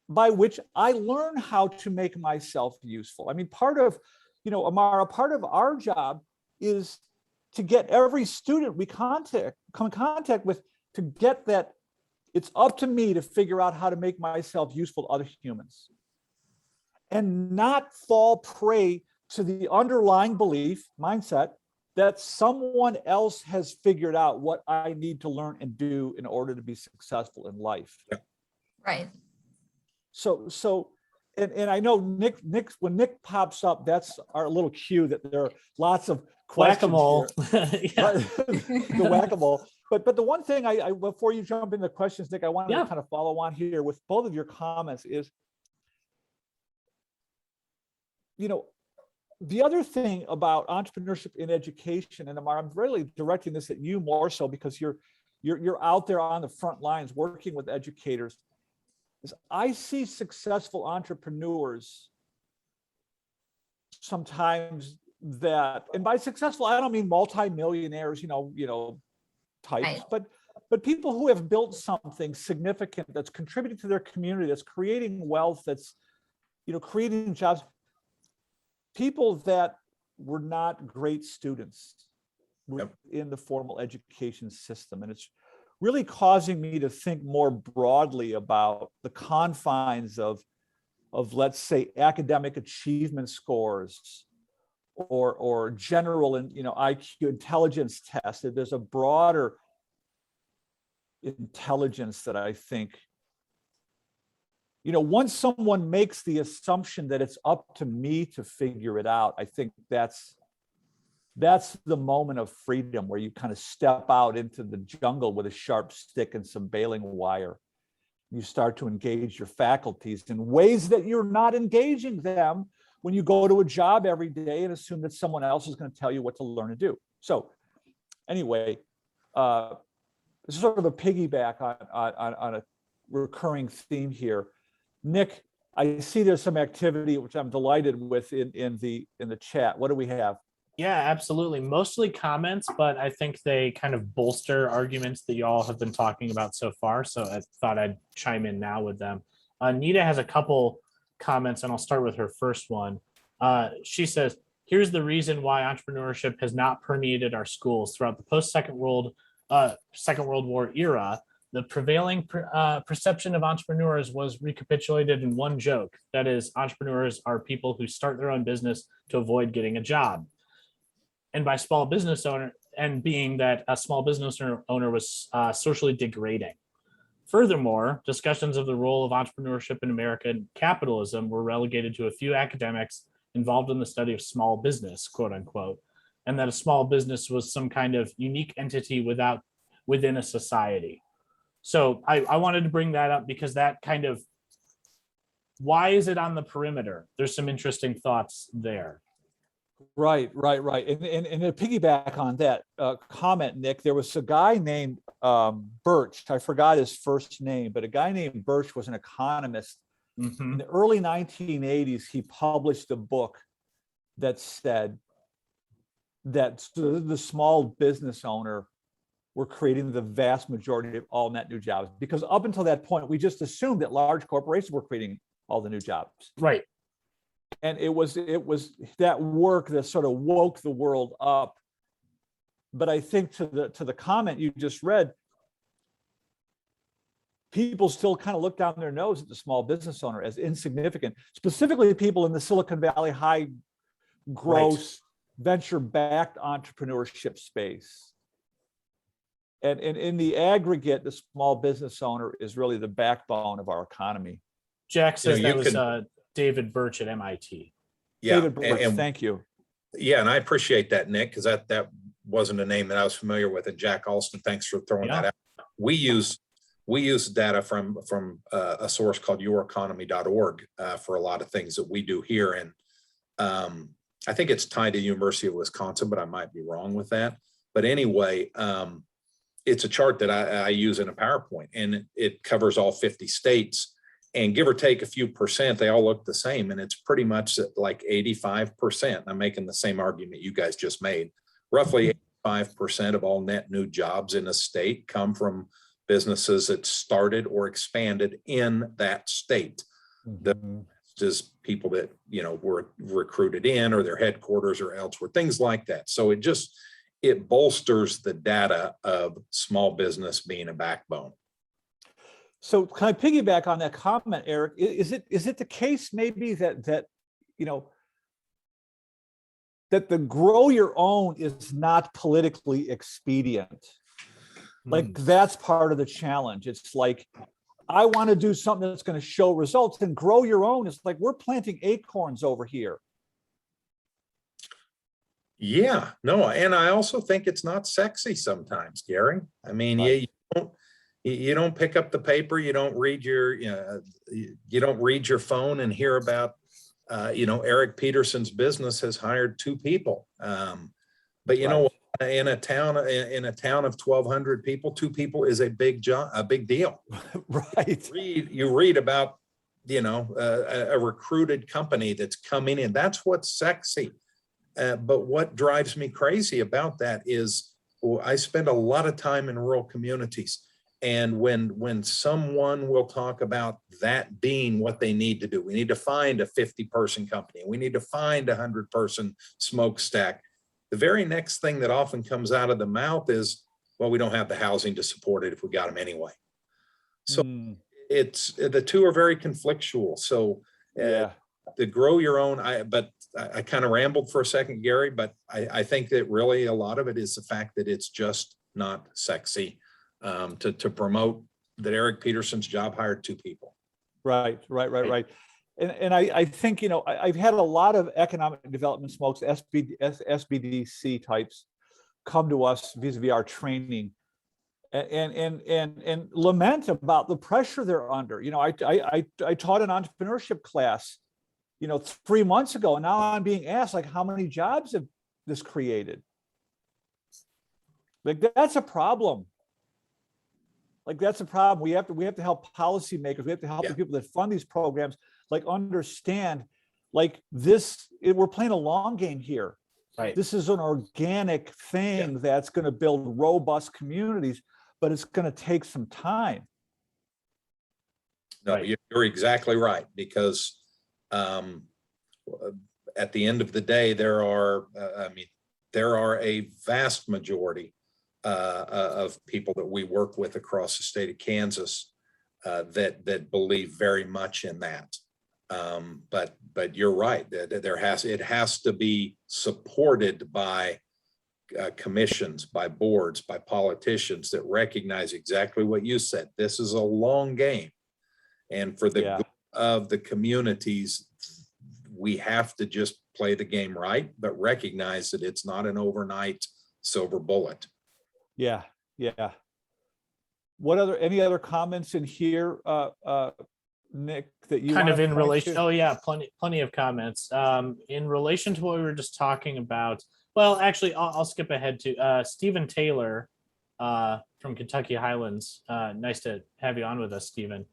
by which I learn how to make myself useful? I mean, part of, Amara, part of our job is to get every student we come in contact with to get that it's up to me to figure out how to make myself useful to other humans and not fall prey to the underlying belief, mindset, that someone else has figured out what I need to learn and do in order to be successful in life. Right. So, and I know Nick, when Nick pops up, that's our little cue that there are lots of questions. Whack-a-mole. Yeah. The whack-a-mole. But the one thing I before you jump into the questions, Nick, I wanted to kind of follow on here with both of your comments is, the other thing about entrepreneurship in education, and I'm really directing this at you more so because you're out there on the front lines working with educators, is I see successful entrepreneurs sometimes that, and by successful, I don't mean multimillionaires, types, Right. but people who have built something significant that's contributing to their community, that's creating wealth, that's, creating jobs. People that were not great students in the formal education system. And it's really causing me to think more broadly about the confines of let's say, academic achievement scores or general and, IQ intelligence tests. There's a broader intelligence that I think, once someone makes the assumption that it's up to me to figure it out, I think that's the moment of freedom where you kind of step out into the jungle with a sharp stick and some baling wire. You start to engage your faculties in ways that you're not engaging them when you go to a job every day and assume that someone else is going to tell you what to learn and do. So anyway, this is sort of a piggyback on a recurring theme here. Nick, I see there's some activity which I'm delighted with in the chat. What do we have? Yeah, absolutely. Mostly comments, but I think they kind of bolster arguments that you all have been talking about so far. So I thought I'd chime in now with them. Nita has a couple comments, and I'll start with her first one. She says, here's the reason why entrepreneurship has not permeated our schools throughout the post-Second World War era. The prevailing perception of entrepreneurs was recapitulated in one joke. That is, entrepreneurs are people who start their own business to avoid getting a job. And by small business owner, and being that a small business owner was socially degrading. Furthermore, discussions of the role of entrepreneurship in American capitalism were relegated to a few academics involved in the study of small business, quote unquote, and that a small business was some kind of unique entity within a society. So I wanted to bring that up because that kind of, why is it on the perimeter? There's some interesting thoughts there. Right. And to piggyback on that comment, Nick, there was a guy named Birch. I forgot his first name, but a guy named Birch was an economist. In the early 1980s, he published a book that said that the small business owner were creating the vast majority of all net new jobs. Because up until that point, we just assumed that large corporations were creating all the new jobs. Right. And it was that work that sort of woke the world up. But I think to the comment you just read, people still kind of look down their nose at the small business owner as insignificant, specifically people in the Silicon Valley high growth, venture-backed entrepreneurship space. And in the aggregate, the small business owner is really the backbone of our economy. Jack says that was David Birch at MIT. Yeah, David Birch, thank you. Yeah, and I appreciate that, Nick, because that wasn't a name that I was familiar with. And Jack Alston, thanks for throwing that out. We use data from a source called youreconomy.org for a lot of things that we do here. And I think it's tied to University of Wisconsin, but I might be wrong with that. But anyway, it's a chart that I use in a PowerPoint, and it covers all 50 states. And give or take a few percent, they all look the same. And it's pretty much like 85%. I'm making the same argument you guys just made. Roughly 85% of all net new jobs in a state come from businesses that started or expanded in that state. Just people that, were recruited in, or their headquarters or elsewhere, things like that. So it bolsters the data of small business being a backbone. So can I piggyback on that comment, Erik? Is it the case maybe that that the grow your own is not politically expedient? Like that's part of the challenge. It's like, I want to do something that's going to show results, and grow your own is like, we're planting acorns over here. Yeah, no, and I also think it's not sexy sometimes, Gary. I mean, right. You don't pick up the paper, you don't read your phone and hear about Erik Pedersen's business has hired 2 people. But you know, in a town of 1,200 people, 2 people is a big deal. Right. You read about a recruited company that's coming in. That's what's sexy. But what drives me crazy about that is, I spend a lot of time in rural communities. And when someone will talk about that being what they need to do, we need to find a 50-person company, we need to find a 100-person smokestack. The very next thing that often comes out of the mouth is, well, we don't have the housing to support it if we got them anyway. So the two are very conflictual. So Yeah. To grow your own, I kind of rambled for a second, Gary, but I think that really a lot of it is the fact that it's just not sexy to promote that Erik Pedersen's job hired 2 people. Right. And I think, I've had a lot of economic development smokes, SBDC types come to us vis-a-vis our training and lament about the pressure they're under. I taught an entrepreneurship class, 3 months ago, and now I'm being asked, like, how many jobs have this created? Like, that's a problem. Like, that's a problem. We have to help policymakers. We have to help the people that fund these programs, like, understand, like, we're playing a long game here. Right. This is an organic thing that's going to build robust communities, but it's going to take some time. No, Right. you're exactly right, because at the end of the day, there are a vast majority of people that we work with across the state of Kansas that believe very much in that. But you're right, it has to be supported by commissions, by boards, by politicians that recognize exactly what you said. This is a long game, and for the good of the communities, we have to just play the game right, but recognize that it's not an overnight silver bullet. Yeah. Any other comments in here, Nick, that you Kind of wanna in point relation, to? oh yeah, plenty of comments. In relation to what we were just talking about, well, actually, I'll skip ahead to Stephen Taylor from Kentucky Highlands. Nice to have you on with us, Stephen.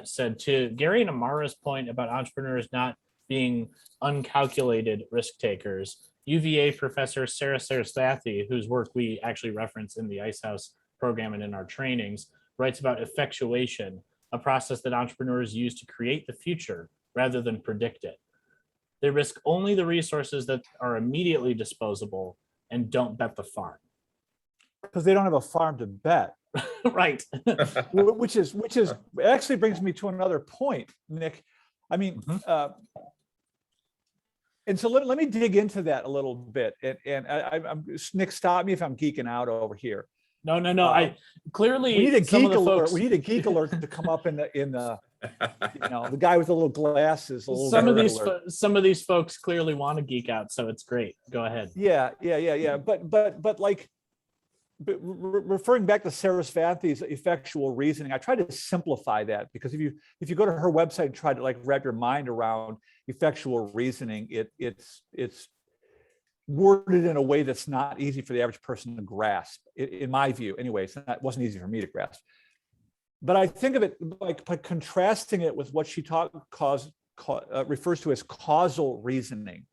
Said, to Gary and Amara's point about entrepreneurs not being uncalculated risk takers, UVA professor Sarah Sarasvathy, whose work we actually reference in the Ice House program and in our trainings, writes about effectuation, a process that entrepreneurs use to create the future rather than predict it. They risk only the resources that are immediately disposable and don't bet the farm. Because they don't have a farm to bet. Right. which actually brings me to another point, Nick. I mean, and so let me dig into that a little bit. And I'm Nick, stop me if I'm geeking out over here. No. I clearly we need a geek alert. Folks, we need a geek alert to come up in the the guy with the little glasses. Some of these folks clearly want to geek out, so it's great. Go ahead. Yeah. But like, referring back to Sarasvathy's effectual reasoning, I try to simplify that, because if you go to her website and try to, like, wrap your mind around effectual reasoning, it's worded in a way that's not easy for the average person to grasp. In my view, anyway, it wasn't easy for me to grasp. But I think of it like by contrasting it with what she refers to as causal reasoning,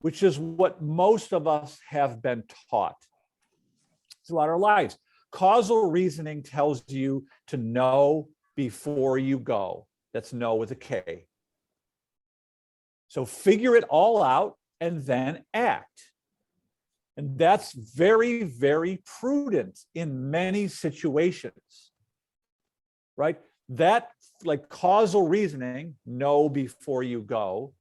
which is what most of us have been taught throughout our lives. Causal reasoning tells you to know before you go. That's know with a K. So figure it all out and then act. And that's very, very prudent in many situations, right? That, like, causal reasoning, know before you go,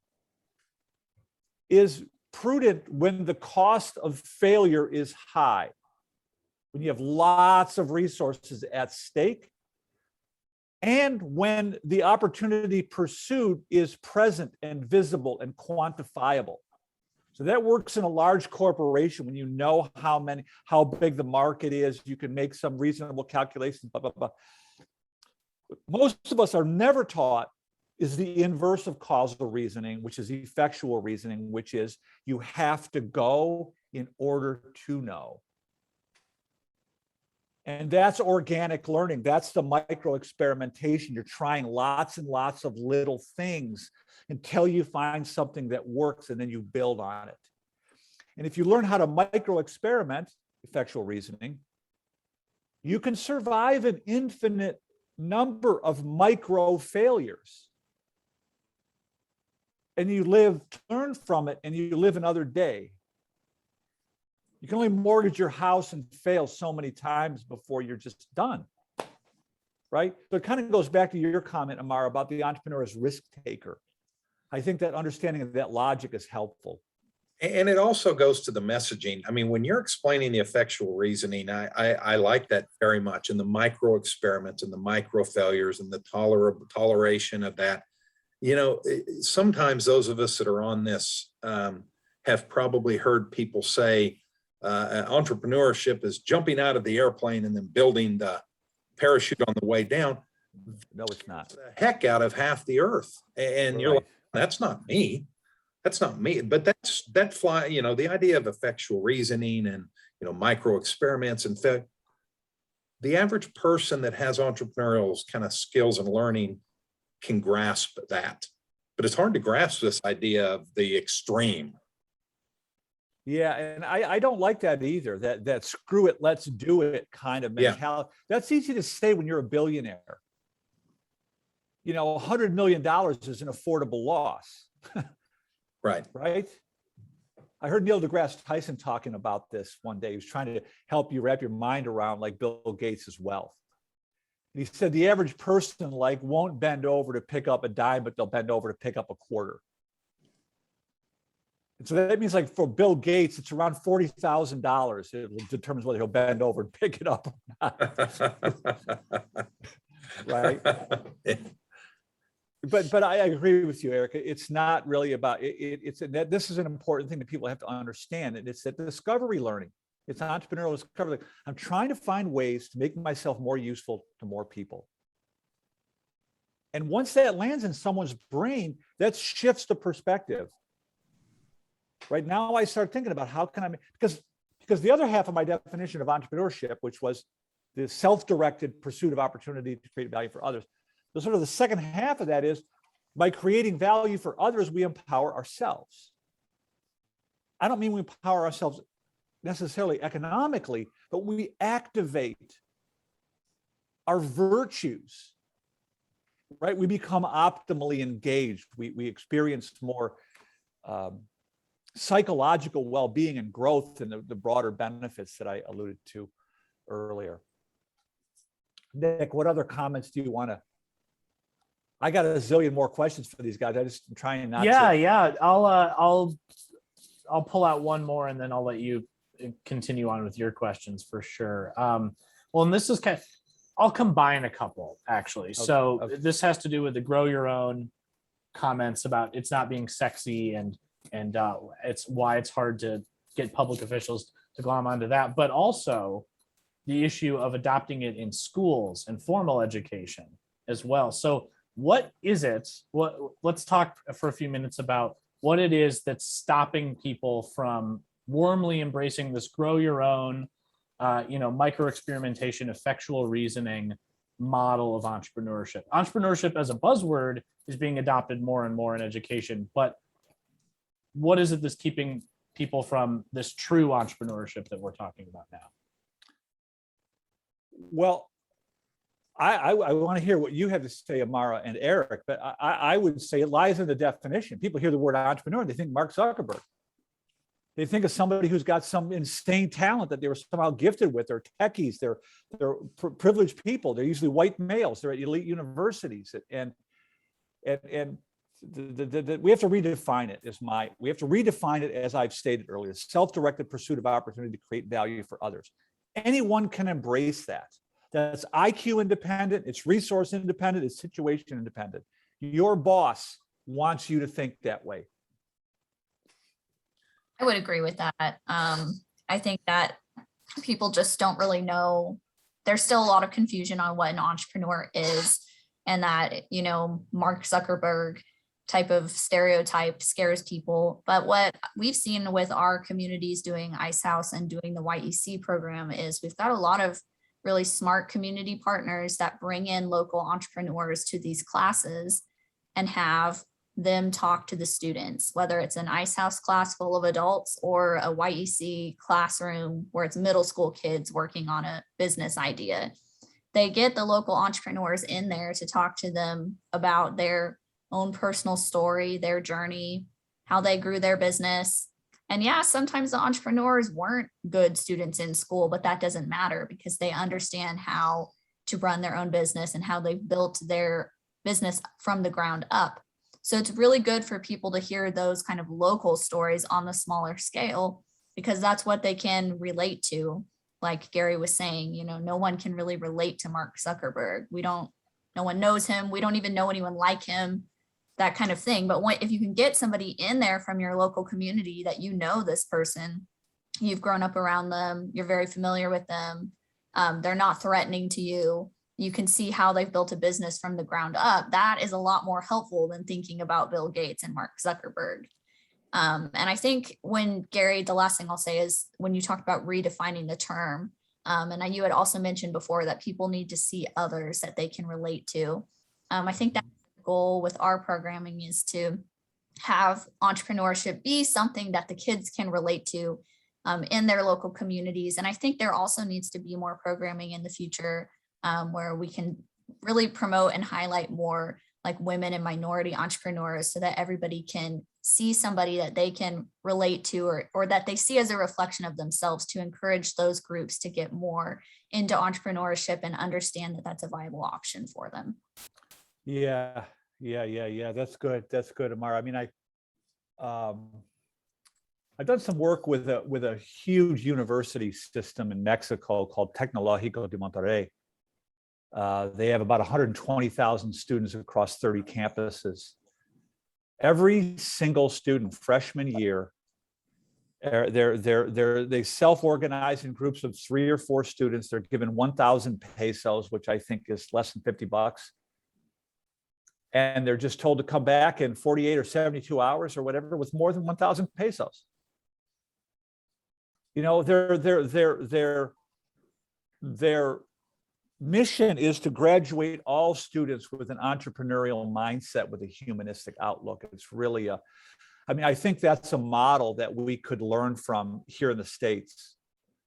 is prudent when the cost of failure is high. When you have lots of resources at stake, and when the opportunity pursued is present and visible and quantifiable. So that works in a large corporation when you know how big the market is, you can make some reasonable calculations, blah, blah, blah. Most of us are never taught is the inverse of causal reasoning, which is effectual reasoning, which is you have to go in order to know. And that's organic learning. That's the micro experimentation. You're trying lots and lots of little things until you find something that works, and then you build on it. And if you learn how to micro experiment, effectual reasoning, you can survive an infinite number of micro failures. And you learn from it, and you live another day. You can only mortgage your house and fail so many times before you're just done, right? So it kind of goes back to your comment, Amara, about the entrepreneur as risk taker. I think that understanding of that logic is helpful. And it also goes to the messaging. I mean, when you're explaining the effectual reasoning, I like that very much. And the micro experiments and the micro failures and the toleration of that. You know, sometimes those of us that are on this have probably heard people say entrepreneurship is jumping out of the airplane and then building the parachute on the way down. No, it's not. The heck out of half the earth. And you're like, that's not me. That's not me. But you know, the idea of effectual reasoning and, you know, micro experiments and the average person that has entrepreneurial kind of skills and learning can grasp that. But it's hard to grasp this idea of the extreme. Yeah, and I don't like that either. That screw it, let's do it kind of mentality. Yeah. That's easy to say when you're a billionaire. You know, $100 million is an affordable loss. Right. Right. I heard Neil deGrasse Tyson talking about this one day. He was trying to help you wrap your mind around like Bill Gates' wealth. And he said the average person like won't bend over to pick up a dime, but they'll bend over to pick up a quarter. And so that means like for Bill Gates, it's around $40,000. It determines whether he'll bend over and pick it up or not. Right. But I agree with you, Erik. It's not really about it. This is an important thing that people have to understand. And it's that discovery learning. It's entrepreneurial discovery. I'm trying to find ways to make myself more useful to more people. And once that lands in someone's brain, that shifts the perspective. Right now, I start thinking about how can I, because the other half of my definition of entrepreneurship, which was the self-directed pursuit of opportunity to create value for others. The sort of the second half of that is by creating value for others, we empower ourselves. I don't mean we empower ourselves necessarily economically, but we activate our virtues, right? We become optimally engaged. We experience more psychological well-being and growth and the broader benefits that I alluded to earlier. Nick, what other comments do you want to? I got a zillion more questions for these guys. I just am trying not to. Yeah. I'll pull out one more and then I'll let you continue on with your questions for sure. Well, and this is I'll combine a couple actually. Okay. So this has to do with the grow your own comments about it's not being sexy and it's why it's hard to get public officials to glom onto that, but also the issue of adopting it in schools and formal education as well. So what is it? Let's talk for a few minutes about what it is that's stopping people from warmly embracing this grow your own, micro experimentation, effectual reasoning model of entrepreneurship. Entrepreneurship as a buzzword is being adopted more and more in education, but what is it that's keeping people from this true entrepreneurship that we're talking about now? Well, I want to hear what you have to say, Amara and Erik, but I would say it lies in the definition. People hear the word entrepreneur and they think Mark Zuckerberg. They think of somebody who's got some insane talent that they were somehow gifted with. They're techies, they're privileged people. They're usually white males. They're at elite universities, and we have to redefine it. We have to redefine it, as I've stated earlier: self-directed pursuit of opportunity to create value for others. Anyone can embrace that. That's IQ independent, it's resource independent, it's situation independent. Your boss wants you to think that way. I would agree with that. I think that people just don't really know. There's still a lot of confusion on what an entrepreneur is, and that, Mark Zuckerberg type of stereotype scares people. But what we've seen with our communities doing Ice House and doing the YEC program is we've got a lot of really smart community partners that bring in local entrepreneurs to these classes and have them talk to the students, whether it's an Ice House class full of adults or a YEC classroom where it's middle school kids working on a business idea. They get the local entrepreneurs in there to talk to them about their own personal story, their journey, how they grew their business. And yeah, sometimes the entrepreneurs weren't good students in school, but that doesn't matter because they understand how to run their own business and how they've built their business from the ground up. So it's really good for people to hear those kind of local stories on the smaller scale, because that's what they can relate to. Like Gary was saying, you know, no one can really relate to Mark Zuckerberg. No one knows him. We don't even know anyone like him, that kind of thing. But if you can get somebody in there from your local community that you know this person, you've grown up around them, you're very familiar with them, they're not threatening to you, you can see how they've built a business from the ground up. That is a lot more helpful than thinking about Bill Gates and Mark Zuckerberg. And I think Gary, the last thing I'll say is when you talk about redefining the term, and you had also mentioned before that people need to see others that they can relate to. I think that's the goal with our programming, is to have entrepreneurship be something that the kids can relate to in their local communities. And I think there also needs to be more programming in the future where we can really promote and highlight more like women and minority entrepreneurs, so that everybody can see somebody that they can relate to, or that they see as a reflection of themselves, to encourage those groups to get more into entrepreneurship and understand that that's a viable option for them. Yeah. That's good. That's good, Amara. I mean, I've done some work with a huge university system in Mexico called Tecnológico de Monterrey. They have about 120,000 students across 30 campuses. Every single student, freshman year, they self-organize in groups of 3 or 4 students. They're given 1,000 pesos, which I think is less than $50. And they're just told to come back in 48 or 72 hours or whatever with more than 1,000 pesos. You know, their mission is to graduate all students with an entrepreneurial mindset, with a humanistic outlook. It's really I think that's a model that we could learn from here in the States.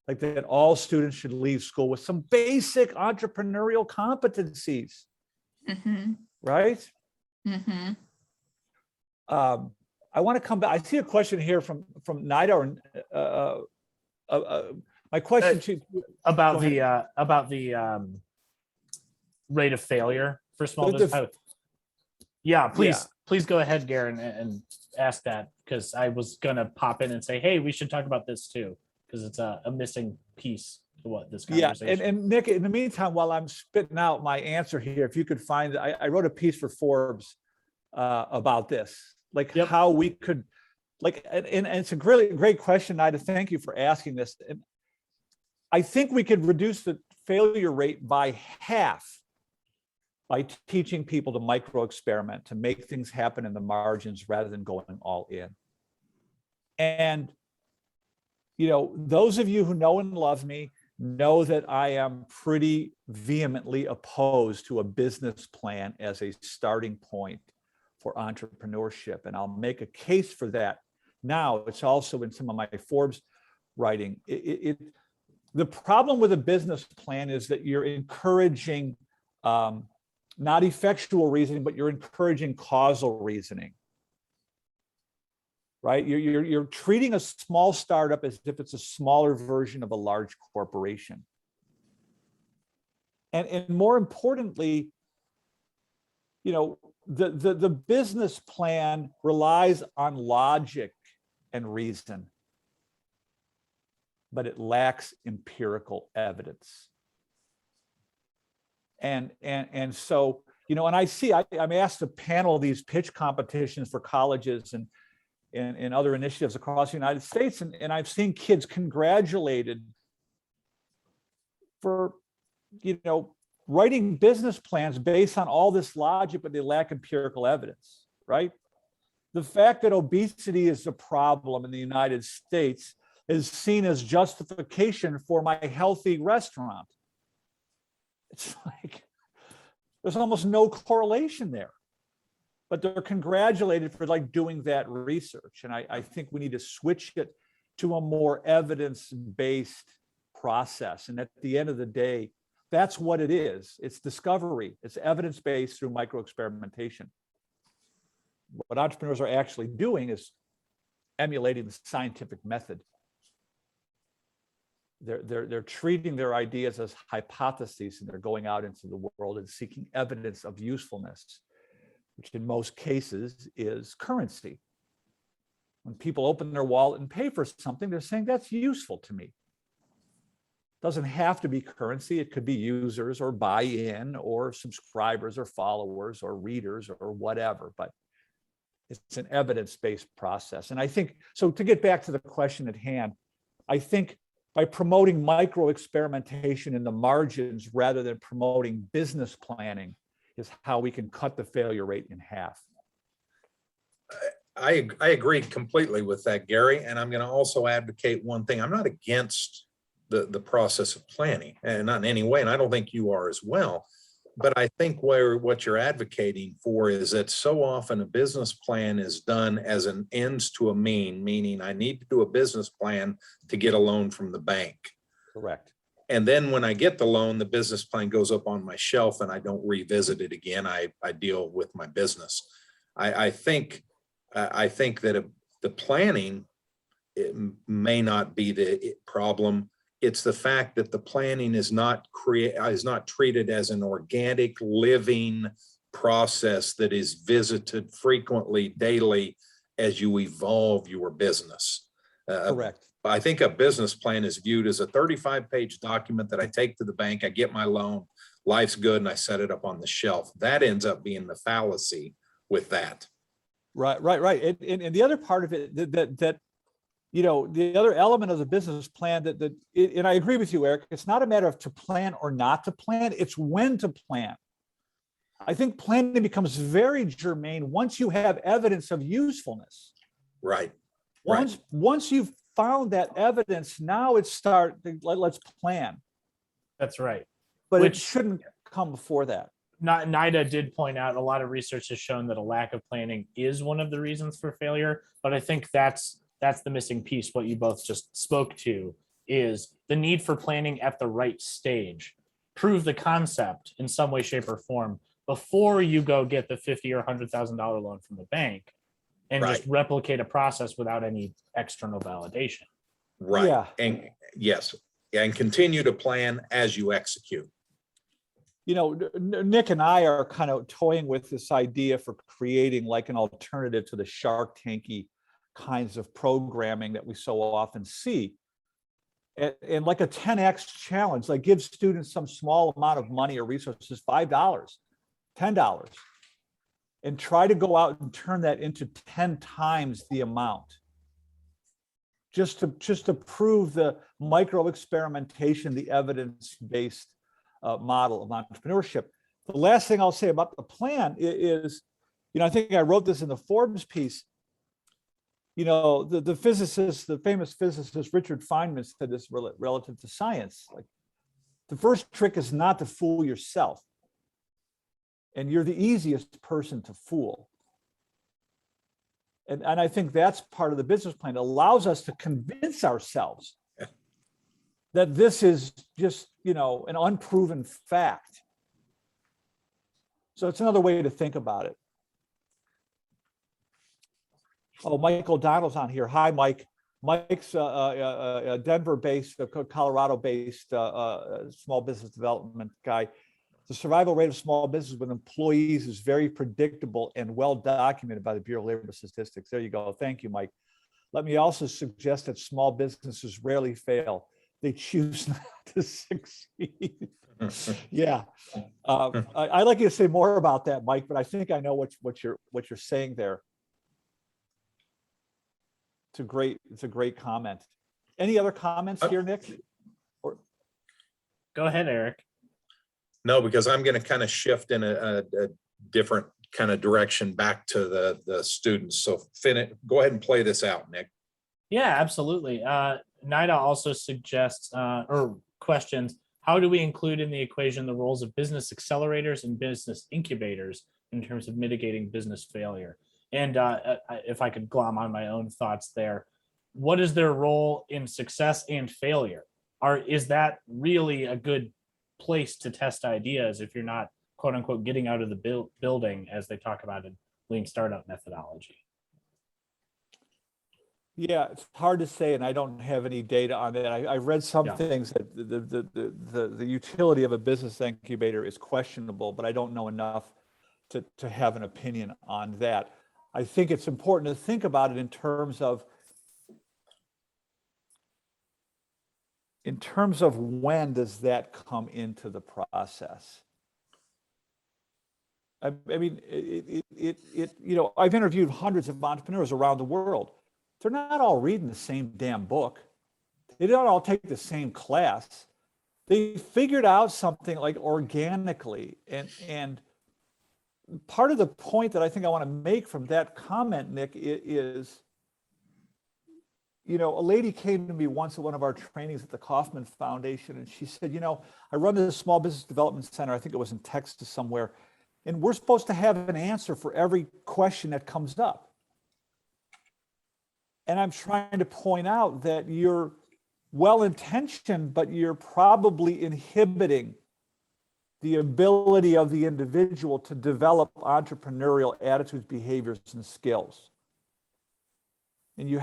Like that all students should leave school with some basic entrepreneurial competencies. Mm-hmm. Right? Mm-hmm. I want to come back. I see a question here from Nida. My question to about the rate of failure for small business. Please go ahead, Garen, and ask that, because I was gonna pop in and say, hey, we should talk about this too, because it's a missing piece to what this conversation. And Nick, in the meantime, while I'm spitting out my answer here, if you could find, I wrote a piece for Forbes about this, like how we could, like, and it's a great question, Nida. Thank you for asking this. And I think we could reduce the failure rate by half by teaching people to micro experiment, to make things happen in the margins rather than going all in. And, you know, those of you who know and love me know that I am pretty vehemently opposed to a business plan as a starting point for entrepreneurship. And I'll make a case for that now. It's also in some of my Forbes writing. The problem with a business plan is that you're encouraging not effectual reasoning, but you're encouraging causal reasoning, right? You're treating a small startup as if it's a smaller version of a large corporation. And more importantly, you know, the business plan relies on logic and reason, but it lacks empirical evidence. And so, you know, and I see, I'm asked to panel these pitch competitions for colleges and other initiatives across the United States. And I've seen kids congratulated for, you know, writing business plans based on all this logic, but they lack empirical evidence, right? The fact that obesity is a problem in the United States is seen as justification for my healthy restaurant. It's like, there's almost no correlation there, but they're congratulated for like doing that research. And I think we need to switch it to a more evidence-based process. And at the end of the day, that's what it is. It's discovery. It's evidence-based through micro-experimentation. What entrepreneurs are actually doing is emulating the scientific method. they're treating their ideas as hypotheses, and they're going out into the world and seeking evidence of usefulness, which in most cases is currency. When people open their wallet and pay for something, they're saying that's useful to me. Doesn't have to be currency. It could be users or buy-in or subscribers or followers or readers or whatever, but it's an evidence-based process. And I think, so to get back to the question at hand, I think by promoting micro experimentation in the margins rather than promoting business planning is how we can cut the failure rate in half. I agree completely with that, Gary. And I'm going to also advocate one thing. I'm not against the process of planning, and not in any way, and I don't think you are as well. But I think what you're advocating for is that so often a business plan is done as an ends to a mean, meaning I need to do a business plan to get a loan from the bank. Correct. And then when I get the loan, the business plan goes up on my shelf and I don't revisit it again. I deal with my business. I think that the planning, it may not be the problem. It's the fact that the planning is not treated as an organic living process that is visited frequently, daily, as you evolve your business. Correct. I think a business plan is viewed as a 35-page document that I take to the bank, I get my loan, life's good, and I set it up on the shelf. That ends up being the fallacy with that. Right. And the other part of it that the other element of the business plan and I agree with you, Erik, it's not a matter of to plan or not to plan, it's when to plan. I think planning becomes very germane once you have evidence of usefulness. Right. Once you've found that evidence, now let's plan. That's right. But it shouldn't come before that. NIDA did point out a lot of research has shown that a lack of planning is one of the reasons for failure, but I think that's the missing piece. What you both just spoke to is the need for planning at the right stage. Prove the concept in some way, shape, or form before you go get the $50,000 or $100,000 loan from the bank, and just replicate a process without any external validation. Right. Yeah. And yes, and continue to plan as you execute. Nick and I are kind of toying with this idea for creating like an alternative to the Shark Tanky kinds of programming that we so often see. And like a 10X challenge, like give students some small amount of money or resources, $5, $10, and try to go out and turn that into 10 times the amount. Just to prove the micro experimentation, the evidence-based model of entrepreneurship. The last thing I'll say about the plan is, I think I wrote this in the Forbes piece. The physicist, the famous physicist Richard Feynman said this relative to science. Like, the first trick is not to fool yourself, and you're the easiest person to fool. And I think that's part of the business plan. It allows us to convince ourselves that this is just, an unproven fact. So it's another way to think about it. Oh, Mike O'Donnell's on here. Hi, Mike. Mike's a Denver-based, Colorado-based small business development guy. The survival rate of small business with employees is very predictable and well documented by the Bureau of Labor Statistics. There you go. Thank you, Mike. Let me also suggest that small businesses rarely fail. They choose not to succeed. Yeah. I'd like you to say more about that, Mike, but I think I know what you're saying there. It's a great comment. Any other comments here, Nick? Go ahead, Erik. No, because I'm going to kind of shift in a different kind of direction back to the students. So go ahead and play this out, Nick. Yeah, absolutely. NIDA also suggests or questions, how do we include in the equation the roles of business accelerators and business incubators in terms of mitigating business failure? And if I could glom on my own thoughts there, what is their role in success and failure? Is that really a good place to test ideas if you're not, quote unquote, getting out of the building, as they talk about in lean startup methodology? Yeah, it's hard to say, and I don't have any data on that. I read some Yeah. things that the utility of a business incubator is questionable, but I don't know enough to have an opinion on that. I think it's important to think about it in terms of when does that come into the process? I mean, I've interviewed hundreds of entrepreneurs around the world. They're not all reading the same damn book. They don't all take the same class. They figured out something like organically. And part of the point that I think I want to make from that comment, Nick, is, a lady came to me once at one of our trainings at the Kauffman Foundation, and she said, I run this small business development center. I think it was in Texas somewhere. And we're supposed to have an answer for every question that comes up. And I'm trying to point out that you're well-intentioned, but you're probably inhibiting the ability of the individual to develop entrepreneurial attitudes, behaviors, and skills. And you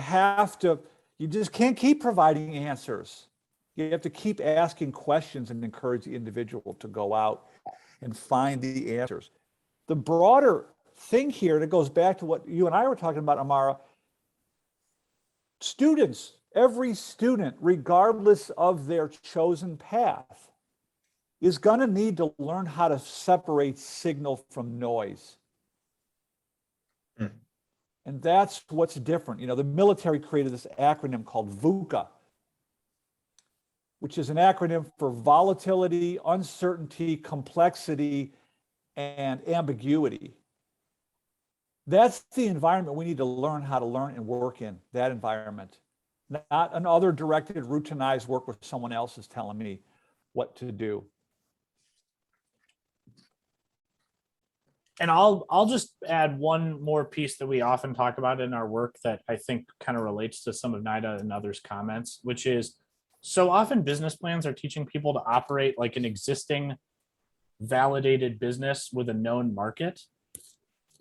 just can't keep providing answers. You have to keep asking questions and encourage the individual to go out and find the answers. The broader thing here that goes back to what you and I were talking about, Amara, students, every student, regardless of their chosen path, is going to need to learn how to separate signal from noise. And that's what's different. The military created this acronym called VUCA, which is an acronym for volatility, uncertainty, complexity, and ambiguity. That's the environment we need to learn how to learn and work in, that environment. Not another directed, routinized work where someone else is telling me what to do. And I'll just add one more piece that we often talk about in our work that I think kind of relates to some of Nida and others' comments, which is so often business plans are teaching people to operate like an existing validated business with a known market.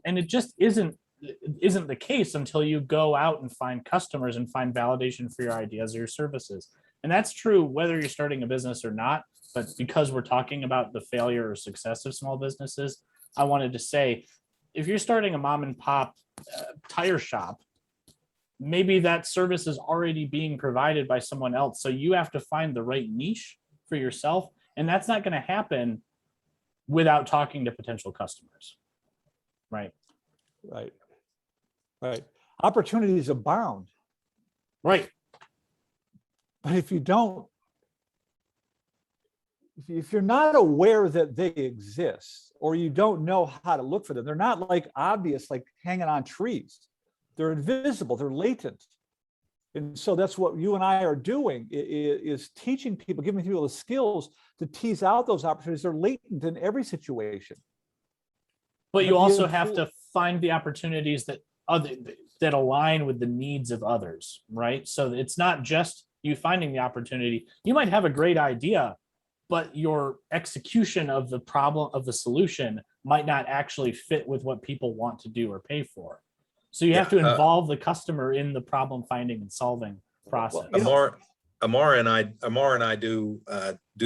And it just isn't the case until you go out and find customers and find validation for your ideas or your services. And that's true whether you're starting a business or not. But because we're talking about the failure or success of small businesses, I wanted to say, if you're starting a mom and pop tire shop, maybe that service is already being provided by someone else. So you have to find the right niche for yourself. And that's not going to happen without talking to potential customers. Right. Opportunities abound. Right. But if you're not aware that they exist, or you don't know how to look for them, they're not like obvious, like hanging on trees. They're invisible, they're latent. And so that's what you and I are doing, is teaching people, giving people the skills to tease out those opportunities. They're latent in every situation. But you also have to find the opportunities that align with the needs of others, right? So it's not just you finding the opportunity. You might have a great idea, but your execution of the problem, of the solution, might not actually fit with what people want to do or pay for. So you have to involve the customer in the problem finding and solving process. Amara and I do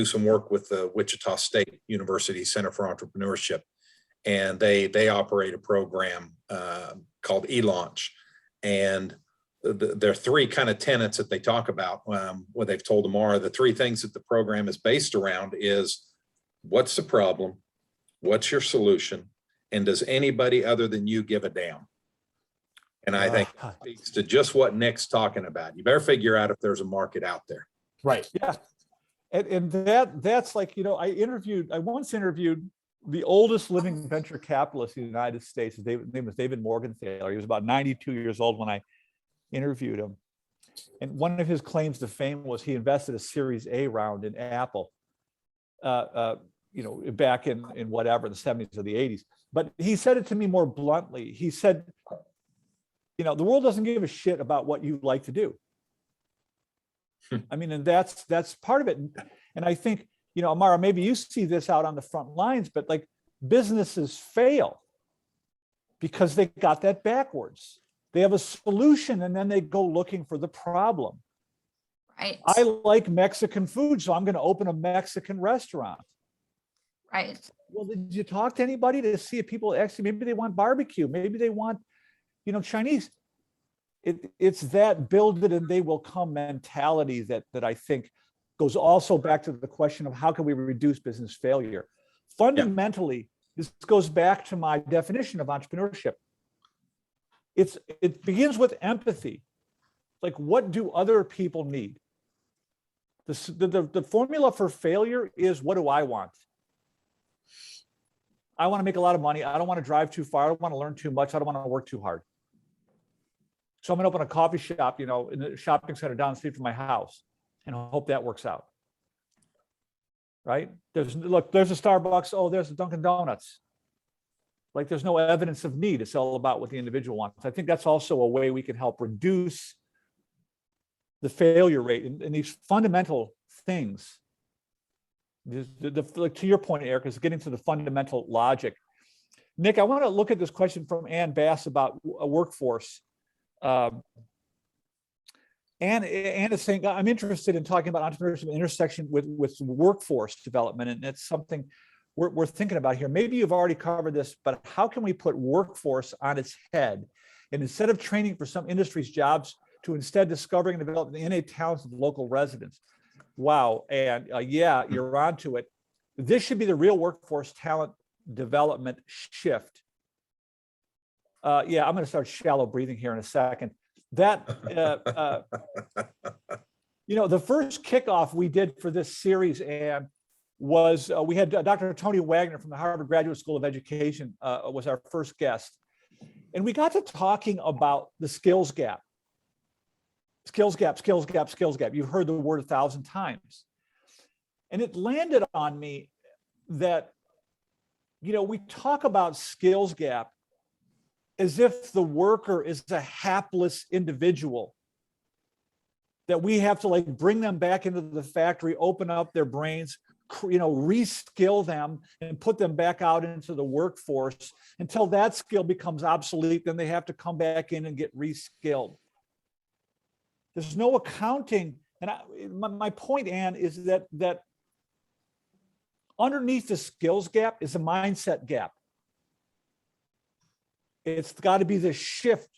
some work with the Wichita State University Center for Entrepreneurship, and they operate a program called eLaunch, and there are three kind of tenets that they talk about. What they've told Amara, the three things that the program is based around is: what's the problem, what's your solution, and does anybody other than you give a damn? And I think it speaks to just what Nick's talking about. You better figure out if there's a market out there. Right. Yeah. And that's like, I once interviewed the oldest living venture capitalist in the United States. His name was David Morgenthaler. He was about 92 years old when I interviewed him. And one of his claims to fame was he invested a Series A round in Apple, back in whatever, the 70s or the 80s. But he said it to me more bluntly. He said, the world doesn't give a shit about what you like to do. I mean, and that's part of it. And I think, Amara, maybe you see this out on the front lines, but like businesses fail because they got that backwards. They have a solution and then they go looking for the problem. Right. I like Mexican food, so I'm going to open a Mexican restaurant. Right. Well, did you talk to anybody to see if people actually, maybe they want barbecue, maybe they want, Chinese. It's that build it and they will come mentality that I think goes also back to the question of how can we reduce business failure. Fundamentally, this goes back to my definition of entrepreneurship. It begins with empathy. Like, what do other people need? The formula for failure is, what do I want? I want to make a lot of money. I don't want to drive too far. I don't want to learn too much. I don't want to work too hard. So I'm going to open a coffee shop, in the shopping center down the street from my house and hope that works out. Right? There's a Starbucks. Oh, there's a Dunkin' Donuts. Like, there's no evidence of need. It's all about what the individual wants. I think that's also a way we can help reduce the failure rate in these fundamental things. To your point, Erik, is getting to the fundamental logic. Nick, I want to look at this question from Ann Bass about a workforce. Ann is saying, I'm interested in talking about entrepreneurship intersection with workforce development, and it's something we're thinking about here. Maybe you've already covered this, but how can we put workforce on its head? And instead of training for some industry's jobs, to instead discovering and developing the innate talents of local residents. Wow, and yeah, you're onto it. This should be the real workforce talent development shift. Yeah, I'm going to start shallow breathing here in a second. That, the first kickoff we did for this series, and was we had Dr. Tony Wagner from the Harvard Graduate School of Education was our first guest. And we got to talking about the skills gap. Skills gap, skills gap, skills gap. You've heard the word 1,000 times. And it landed on me that, we talk about skills gap as if the worker is a hapless individual, that we have to bring them back into the factory, open up their brains, reskill them and put them back out into the workforce until that skill becomes obsolete. Then they have to come back in and get reskilled. There's no accounting. And my point, Ann, is that underneath the skills gap is a mindset gap. It's got to be the shift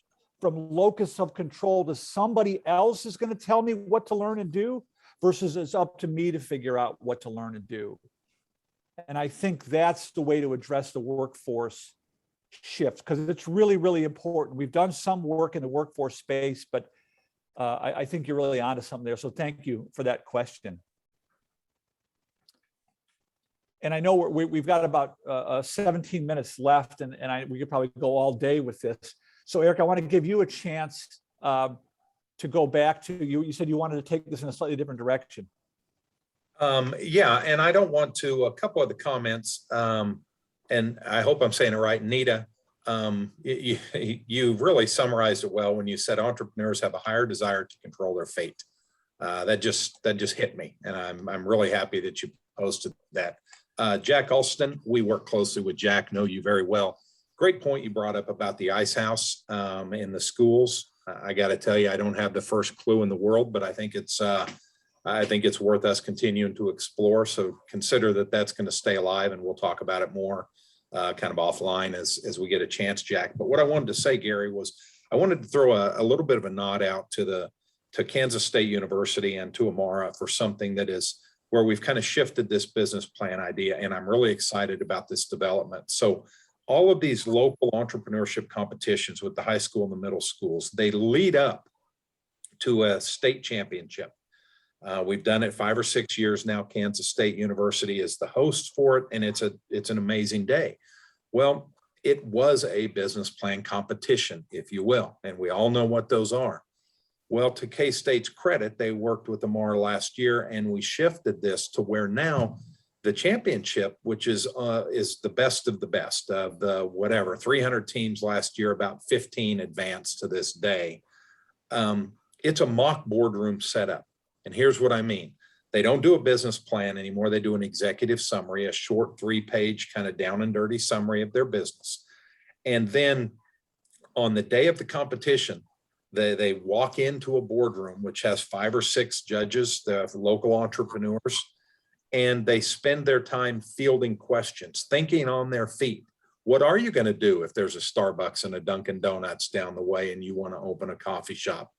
from locus of control to somebody else is going to tell me what to learn and do versus it's up to me to figure out what to learn and do. And I think that's the way to address the workforce shift, because it's really, really important. We've done some work in the workforce space, but I think you're really onto something there. So thank you for that question. And I know we've got about 17 minutes left, and we could probably go all day with this. So Erik, I want to give you a chance to go back to you. You said you wanted to take this in a slightly different direction. Yeah, and I don't want to, a couple of the comments, and I hope I'm saying it right, Nita, you really summarized it well when you said entrepreneurs have a higher desire to control their fate. That just hit me, and I'm really happy that you posted that. Jack Alston, we work closely with Jack, know you very well. Great point you brought up about the ice house in the schools. I got to tell you, I don't have the first clue in the world, but I think it's worth us continuing to explore. So consider that that's going to stay alive, and we'll talk about it more kind of offline as we get a chance, Jack. But what I wanted to say, Gary, was I wanted to throw a little bit of a nod out to Kansas State University and to Amara for something that is where we've kind of shifted this business plan idea, and I'm really excited about this development. So all of these local entrepreneurship competitions with the high school and the middle schools, they lead up to a state championship. We've done it 5 or 6 years now. Kansas State University is the host for it, and it's an amazing day. Well, it was a business plan competition, if you will, and we all know what those are. Well, to K-State's credit, they worked with Amara last year, and we shifted this to where now the championship, which is the best of the best of the 300 teams last year, about 15 advanced to this day. It's a mock boardroom setup. And here's what I mean. They don't do a business plan anymore. They do an executive summary, a short 3-page kind of down and dirty summary of their business. And then on the day of the competition, they walk into a boardroom, which has 5 or 6 judges, the local entrepreneurs, and they spend their time fielding questions, thinking on their feet. What are you going to do if there's a Starbucks and a Dunkin' Donuts down the way and you want to open a coffee shop?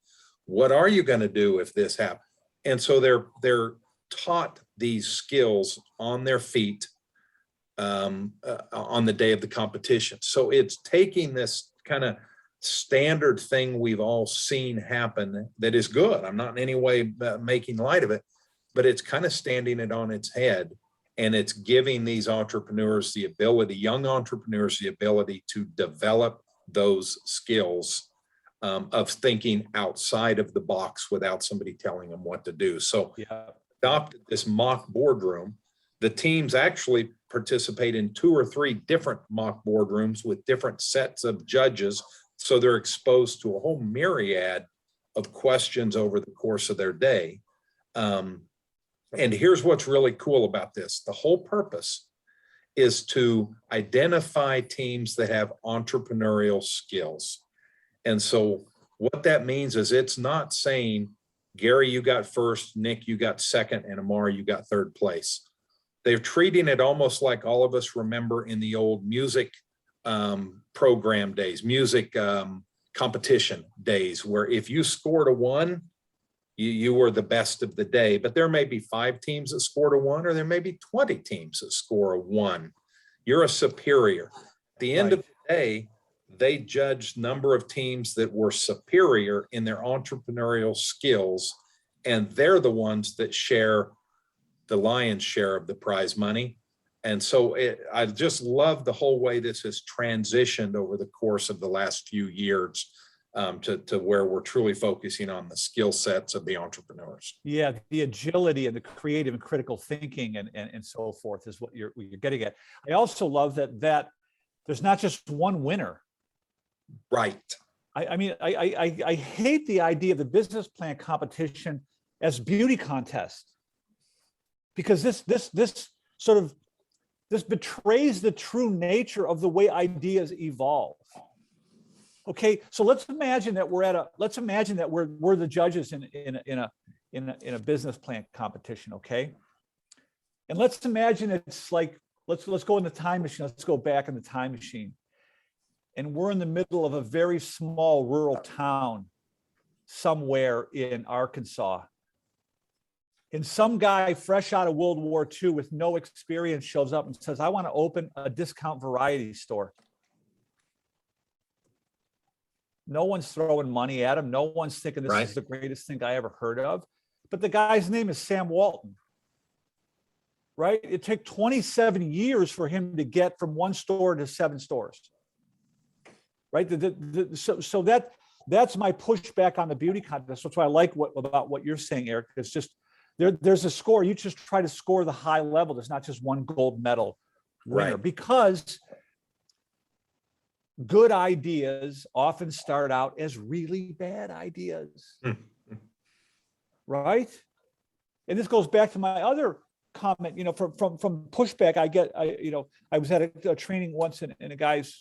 What are you going to do if this happens? And so they're taught these skills on their feet on the day of the competition. So it's taking this kind of standard thing we've all seen happen that is good. I'm not in any way making light of it, but it's kind of standing it on its head, and it's giving these entrepreneurs the ability, young entrepreneurs, the ability to develop those skills of thinking outside of the box without somebody telling them what to do. So adopted this mock boardroom. The teams actually participate in 2 or 3 different mock boardrooms with different sets of judges. So they're exposed to a whole myriad of questions over the course of their day. And here's what's really cool about this. The whole purpose is to identify teams that have entrepreneurial skills. And so what that means is it's not saying, Gary, you got first, Nick, you got second, and Amara, you got third place. They're treating it almost like all of us remember in the old music program days, music competition days, where if you scored a 1, you were the best of the day. But there may be 5 teams that scored a 1, or there may be 20 teams that score a 1. You're a superior. At the end of the day, they judged number of teams that were superior in their entrepreneurial skills, and they're the ones that share the lion's share of the prize money. And so I just love the whole way this has transitioned over the course of the last few years to where we're truly focusing on the skill sets of the entrepreneurs. Yeah, the agility and the creative and critical thinking and so forth is what you're getting at. I also love that there's not just one winner. Right. I mean, I hate the idea of the business plan competition as beauty contest, because this betrays the true nature of the way ideas evolve. Okay, so let's imagine that we're the judges in a business plan competition. Okay, and let's imagine it's like let's go in the time machine. Let's go back in the time machine, and we're in the middle of a very small rural town somewhere in Arkansas. And some guy fresh out of World War II with no experience shows up and says, I want to open a discount variety store. No one's throwing money at him. No one's thinking this is the greatest thing I ever heard of. But the guy's name is Sam Walton, right? It took 27 years for him to get from 1 store to 7 stores, right? So that's my pushback on the beauty contest. That's why I like about what you're saying, Erik. It's just, there's a score. You just try to score the high level. There's not just one gold medal winner, because good ideas often start out as really bad ideas, right? And this goes back to my other comment, from pushback I get. I was at a training once, and a guy's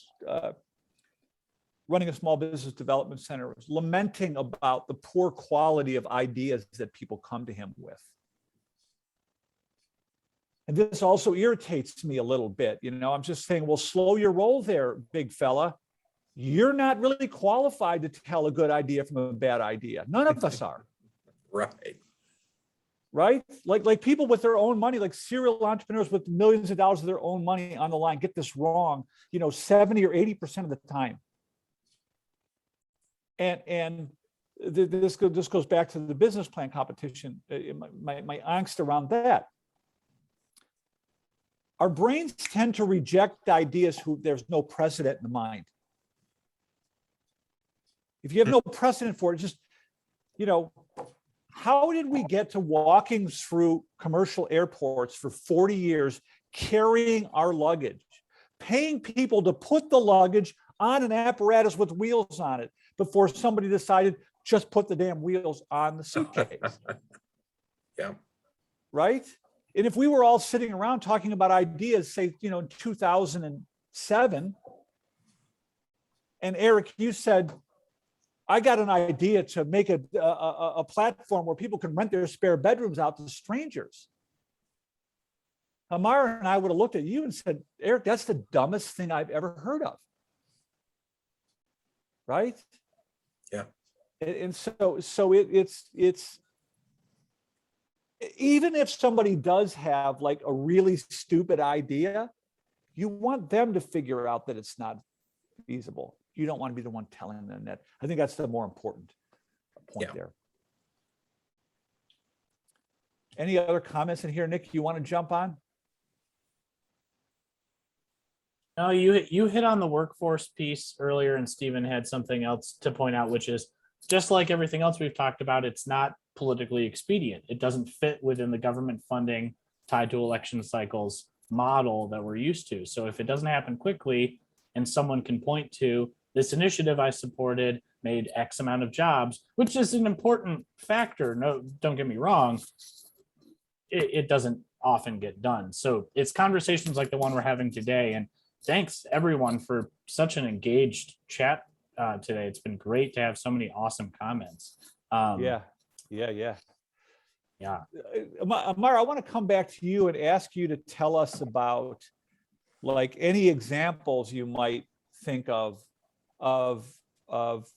running a small business development center was lamenting about the poor quality of ideas that people come to him with. And this also irritates me a little bit. I'm just saying, well, slow your roll there, big fella. You're not really qualified to tell a good idea from a bad idea. None of us are. Right? Like people with their own money, like serial entrepreneurs with millions of dollars of their own money on the line, get this wrong, 70 or 80% of the time. And this goes back to the business plan competition, my angst around that. Our brains tend to reject ideas there's no precedent in the mind. If you have no precedent for it, just, how did we get to walking through commercial airports for 40 years, carrying our luggage, paying people to put the luggage on an apparatus with wheels on it before somebody decided just put the damn wheels on the suitcase? Yeah. Right? And if we were all sitting around talking about ideas, say, in 2007, And Erik, you said, I got an idea to make a platform where people can rent their spare bedrooms out to strangers. Amara and I would have looked at you and said, Erik, that's the dumbest thing I've ever heard of. Right? Yeah. And so it's even if somebody does have like a really stupid idea, you want them to figure out that it's not feasible. You don't want to be the one telling them that. I think that's the more important point there. Any other comments in here, Nick, you want to jump on? No, you hit on the workforce piece earlier, and Stephen had something else to point out, which is just like everything else we've talked about, it's not politically expedient. It doesn't fit within the government funding tied to election cycles model that we're used to. So if it doesn't happen quickly and someone can point to this initiative I supported made X amount of jobs, which is an important factor. No, don't get me wrong. It doesn't often get done. So it's conversations like the one we're having today. And thanks everyone for such an engaged chat today. It's been great to have so many awesome comments. Yeah. Amara, I want to come back to you and ask you to tell us about like any examples you might think of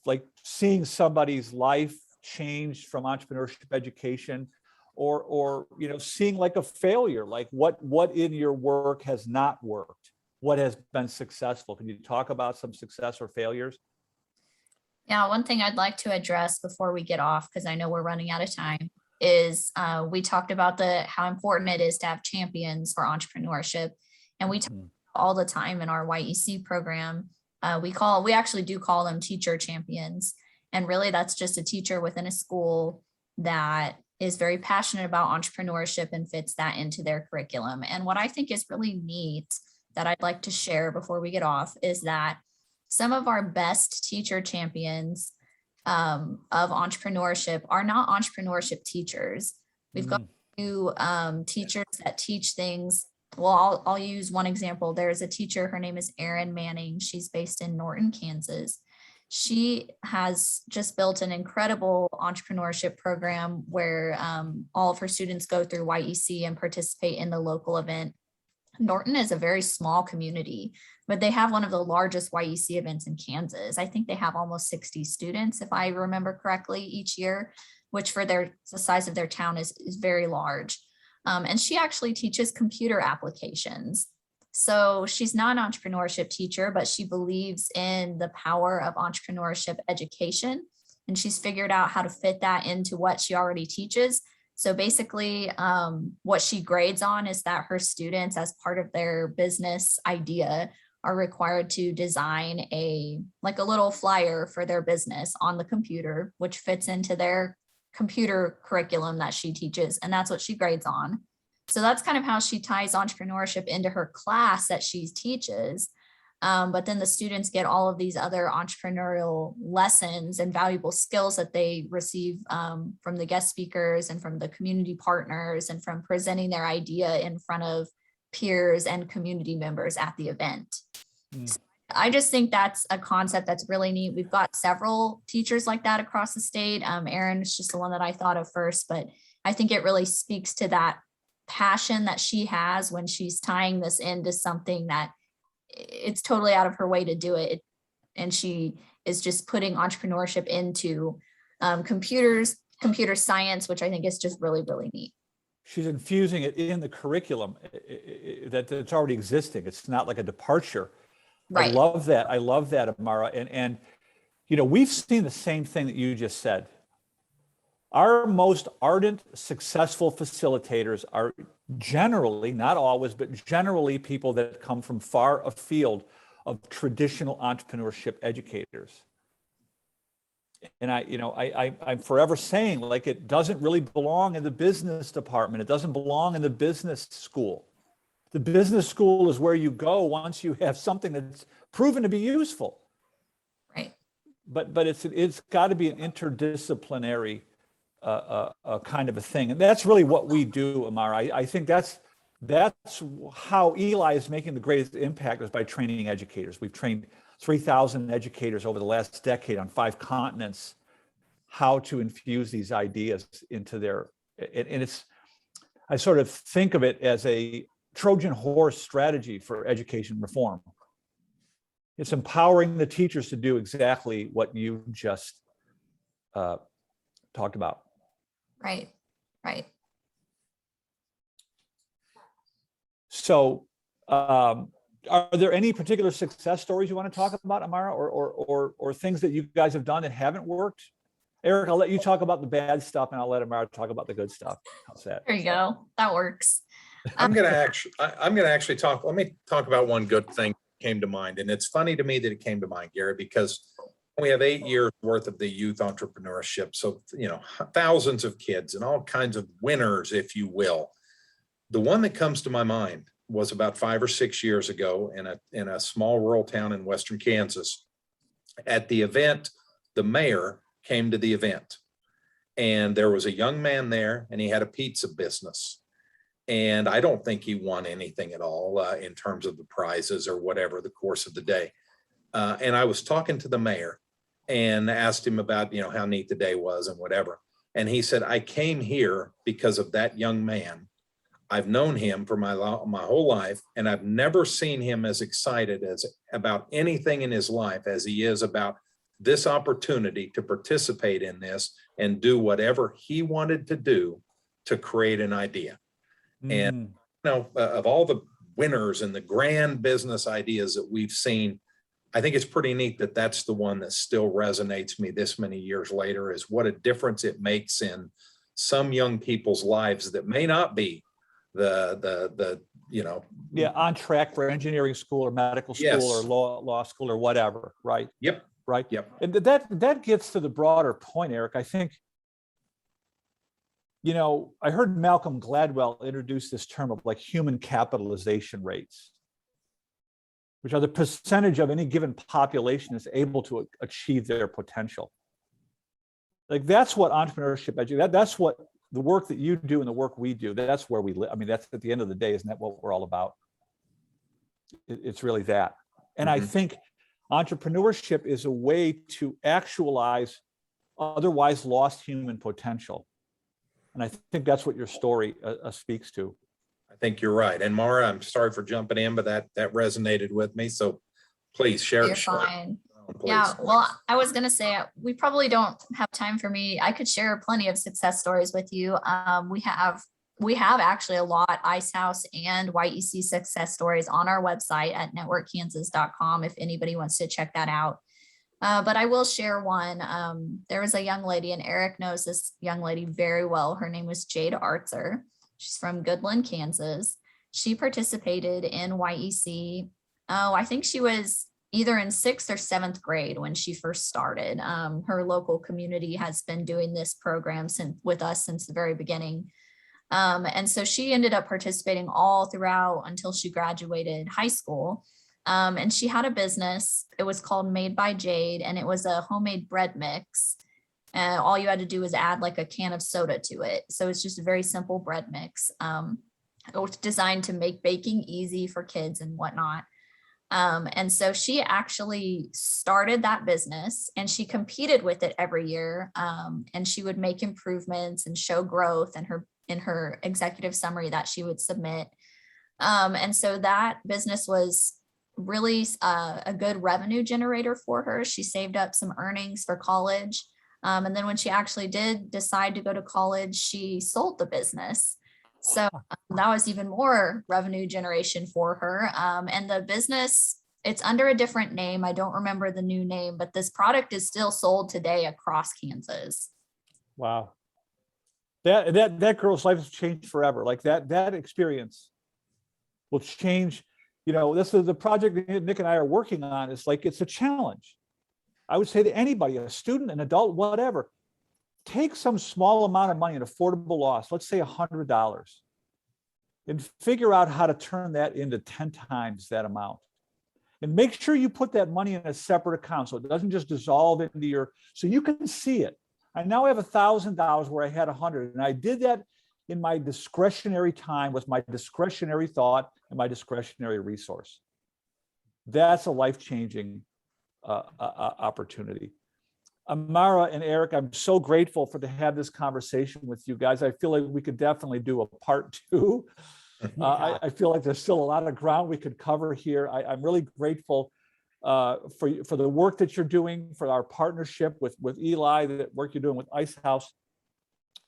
like seeing somebody's life changed from entrepreneurship education, or you know, seeing like a failure, like what in your work has not worked, what has been successful. Can you talk about some success or failures? Yeah, one thing I'd like to address before we get off, because I know we're running out of time, is we talked about how important it is to have champions for entrepreneurship. And we talk all the time in our YEC program. We actually do call them teacher champions. And really that's just a teacher within a school that is very passionate about entrepreneurship and fits that into their curriculum. And what I think is really neat that I'd like to share before we get off is that some of our best teacher champions of entrepreneurship are not entrepreneurship teachers. We've got new teachers that teach things. Well, I'll use one example. There's a teacher, her name is Erin Manning. She's based in Norton, Kansas. She has just built an incredible entrepreneurship program where all of her students go through YEC and participate in the local event. Norton is a very small community, but they have one of the largest YEC events in Kansas. I think they have almost 60 students, if I remember correctly, each year, which for the size of their town is very large. And she actually teaches computer applications. So she's not an entrepreneurship teacher, but she believes in the power of entrepreneurship education. And she's figured out how to fit that into what she already teaches. So basically, what she grades on is that her students, as part of their business idea, are required to design a little flyer for their business on the computer, which fits into their computer curriculum that she teaches. And that's what she grades on. So that's kind of how she ties entrepreneurship into her class that she teaches. But then the students get all of these other entrepreneurial lessons and valuable skills that they receive from the guest speakers and from the community partners and from presenting their idea in front of peers and community members at the event. So I just think that's a concept that's really neat. We've got several teachers like that across the state. Erin is just the one that I thought of first, but I think it really speaks to that passion that she has when she's tying this into something that it's totally out of her way to do it. And she is just putting entrepreneurship into computer science, which I think is just really, really neat. She's infusing it in the curriculum that's already existing. It's not like a departure. Right. I love that, Amara. And you know, we've seen the same thing that you just said. Our most ardent, successful facilitators are generally, not always, but generally people that come from far afield of traditional entrepreneurship educators. And I'm forever saying, like, it doesn't really belong in the business department. It doesn't belong in the business school. The business school is where you go once you have something that's proven to be useful. Right. But it's got to be an interdisciplinary kind of a thing. And that's really what we do, Amara. I think that's how Eli is making the greatest impact, is by training educators. We've trained 3,000 educators over the last decade on 5 continents, how to infuse these ideas into their, and it's, I sort of think of it as a Trojan horse strategy for education reform. It's empowering the teachers to do exactly what you just talked about. Right, right. So are there any particular success stories you want to talk about, Amara, or things that you guys have done that haven't worked? Erik, I'll let you talk about the bad stuff and I'll let Amara talk about the good stuff. How's that? There you go. That works. I'm going to actually talk. Let me talk about one good thing that came to mind. And it's funny to me that it came to mind, Gary, because we have 8 years worth of the youth entrepreneurship. So, you know, thousands of kids and all kinds of winners, if you will. The one that comes to my mind was about 5 or 6 years ago in a small rural town in Western Kansas. At the event, the mayor came to the event, and there was a young man there, and he had a pizza business. And I don't think he won anything at all in terms of the prizes or whatever the course of the day. And I was talking to the mayor and asked him about, you know, how neat the day was and whatever. And he said, I came here because of that young man. I've known him for my whole life, and I've never seen him as excited about anything in his life as he is about this opportunity to participate in this and do whatever he wanted to do to create an idea. And, you know, of all the winners and the grand business ideas that we've seen, I think it's pretty neat that that's the one that still resonates me this many years later, is what a difference it makes in some young people's lives that may not be the you know. Yeah, on track for engineering school or medical school, Yes. or law school or whatever, right? Yep. Right. Yep. And that gets to the broader point, Erik. I think, you know, I heard Malcolm Gladwell introduce this term of like human capitalization rates, which are the percentage of any given population is able to achieve their potential. Like that's what entrepreneurship, that's what the work that you do and the work we do, that's where we live. I mean, that's at the end of the day, isn't that what we're all about? It's really that. And I think entrepreneurship is a way to actualize otherwise lost human potential. And I think that's what your story speaks to. I think you're right. And Mara, I'm sorry for jumping in, but that resonated with me. So please share. You're fine. Please. Yeah, well, I was going to say, we probably don't have time for me. I could share plenty of success stories with you. We have actually a lot, Ice House and YEC success stories on our website at networkkansas.com if anybody wants to check that out. But I will share one. There was a young lady, and Erik knows this young lady very well. Her name was Jade Arthur. She's from Goodland, Kansas. She participated in YEC. I think she was either in 6th or 7th grade when she first started. Her local community has been doing this program with us since the very beginning. And so she ended up participating all throughout until she graduated high school. And she had a business. It was called Made by Jade, and it was a homemade bread mix. And all you had to do was add like a can of soda to it. So it's just a very simple bread mix. It was designed to make baking easy for kids and whatnot. And so she actually started that business, and she competed with it every year. And she would make improvements and show growth in her executive summary that she would submit. And so that business was really a good revenue generator for her. She saved up some earnings for college. And then when she actually did decide to go to college, she sold the business. So that was even more revenue generation for her. And the business, it's under a different name. I don't remember the new name, but this product is still sold today across Kansas. Wow. That girl's life has changed forever. Like that experience will change. You know, this is the project that Nick and I are working on. It's like, it's a challenge. I would say to anybody, a student, an adult, whatever, take some small amount of money, an affordable loss, let's say $100, and figure out how to turn that into 10 times that amount. And make sure you put that money in a separate account so it doesn't just dissolve into so you can see it. I now have $1,000 where I had 100, and I did that in my discretionary time with my discretionary thought and my discretionary resource. That's a life-changing opportunity. Amara and Erik, I'm so grateful to have this conversation with you guys. I feel like we could definitely do a part two. I feel like there's still a lot of ground we could cover here. I'm really grateful for the work that you're doing, for our partnership with Eli, the work you're doing with Ice House.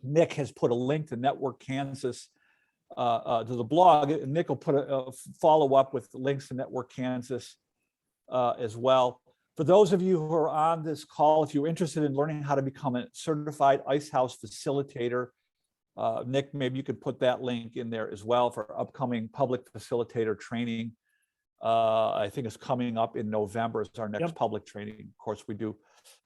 Nick has put a link to Network Kansas to the blog, and Nick will put a follow-up with links to Network Kansas as well. For those of you who are on this call, if you're interested in learning how to become a certified Ice House facilitator, Nick, maybe you could put that link in there as well for upcoming public facilitator training. I think it's coming up in November is our next public training. Of course, we do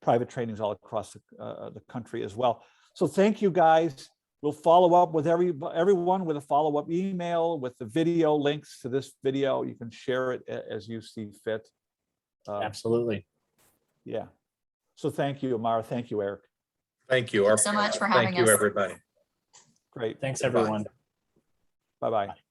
private trainings all across the country as well. So thank you, guys. We'll follow up with everyone with a follow-up email with the video links to this video. You can share it as you see fit. Absolutely. Yeah. So thank you, Amara. Thank you, Erik. Thank you. Thank you so much for having Thank you, us. everybody. Great. Thanks, everyone. Bye-bye.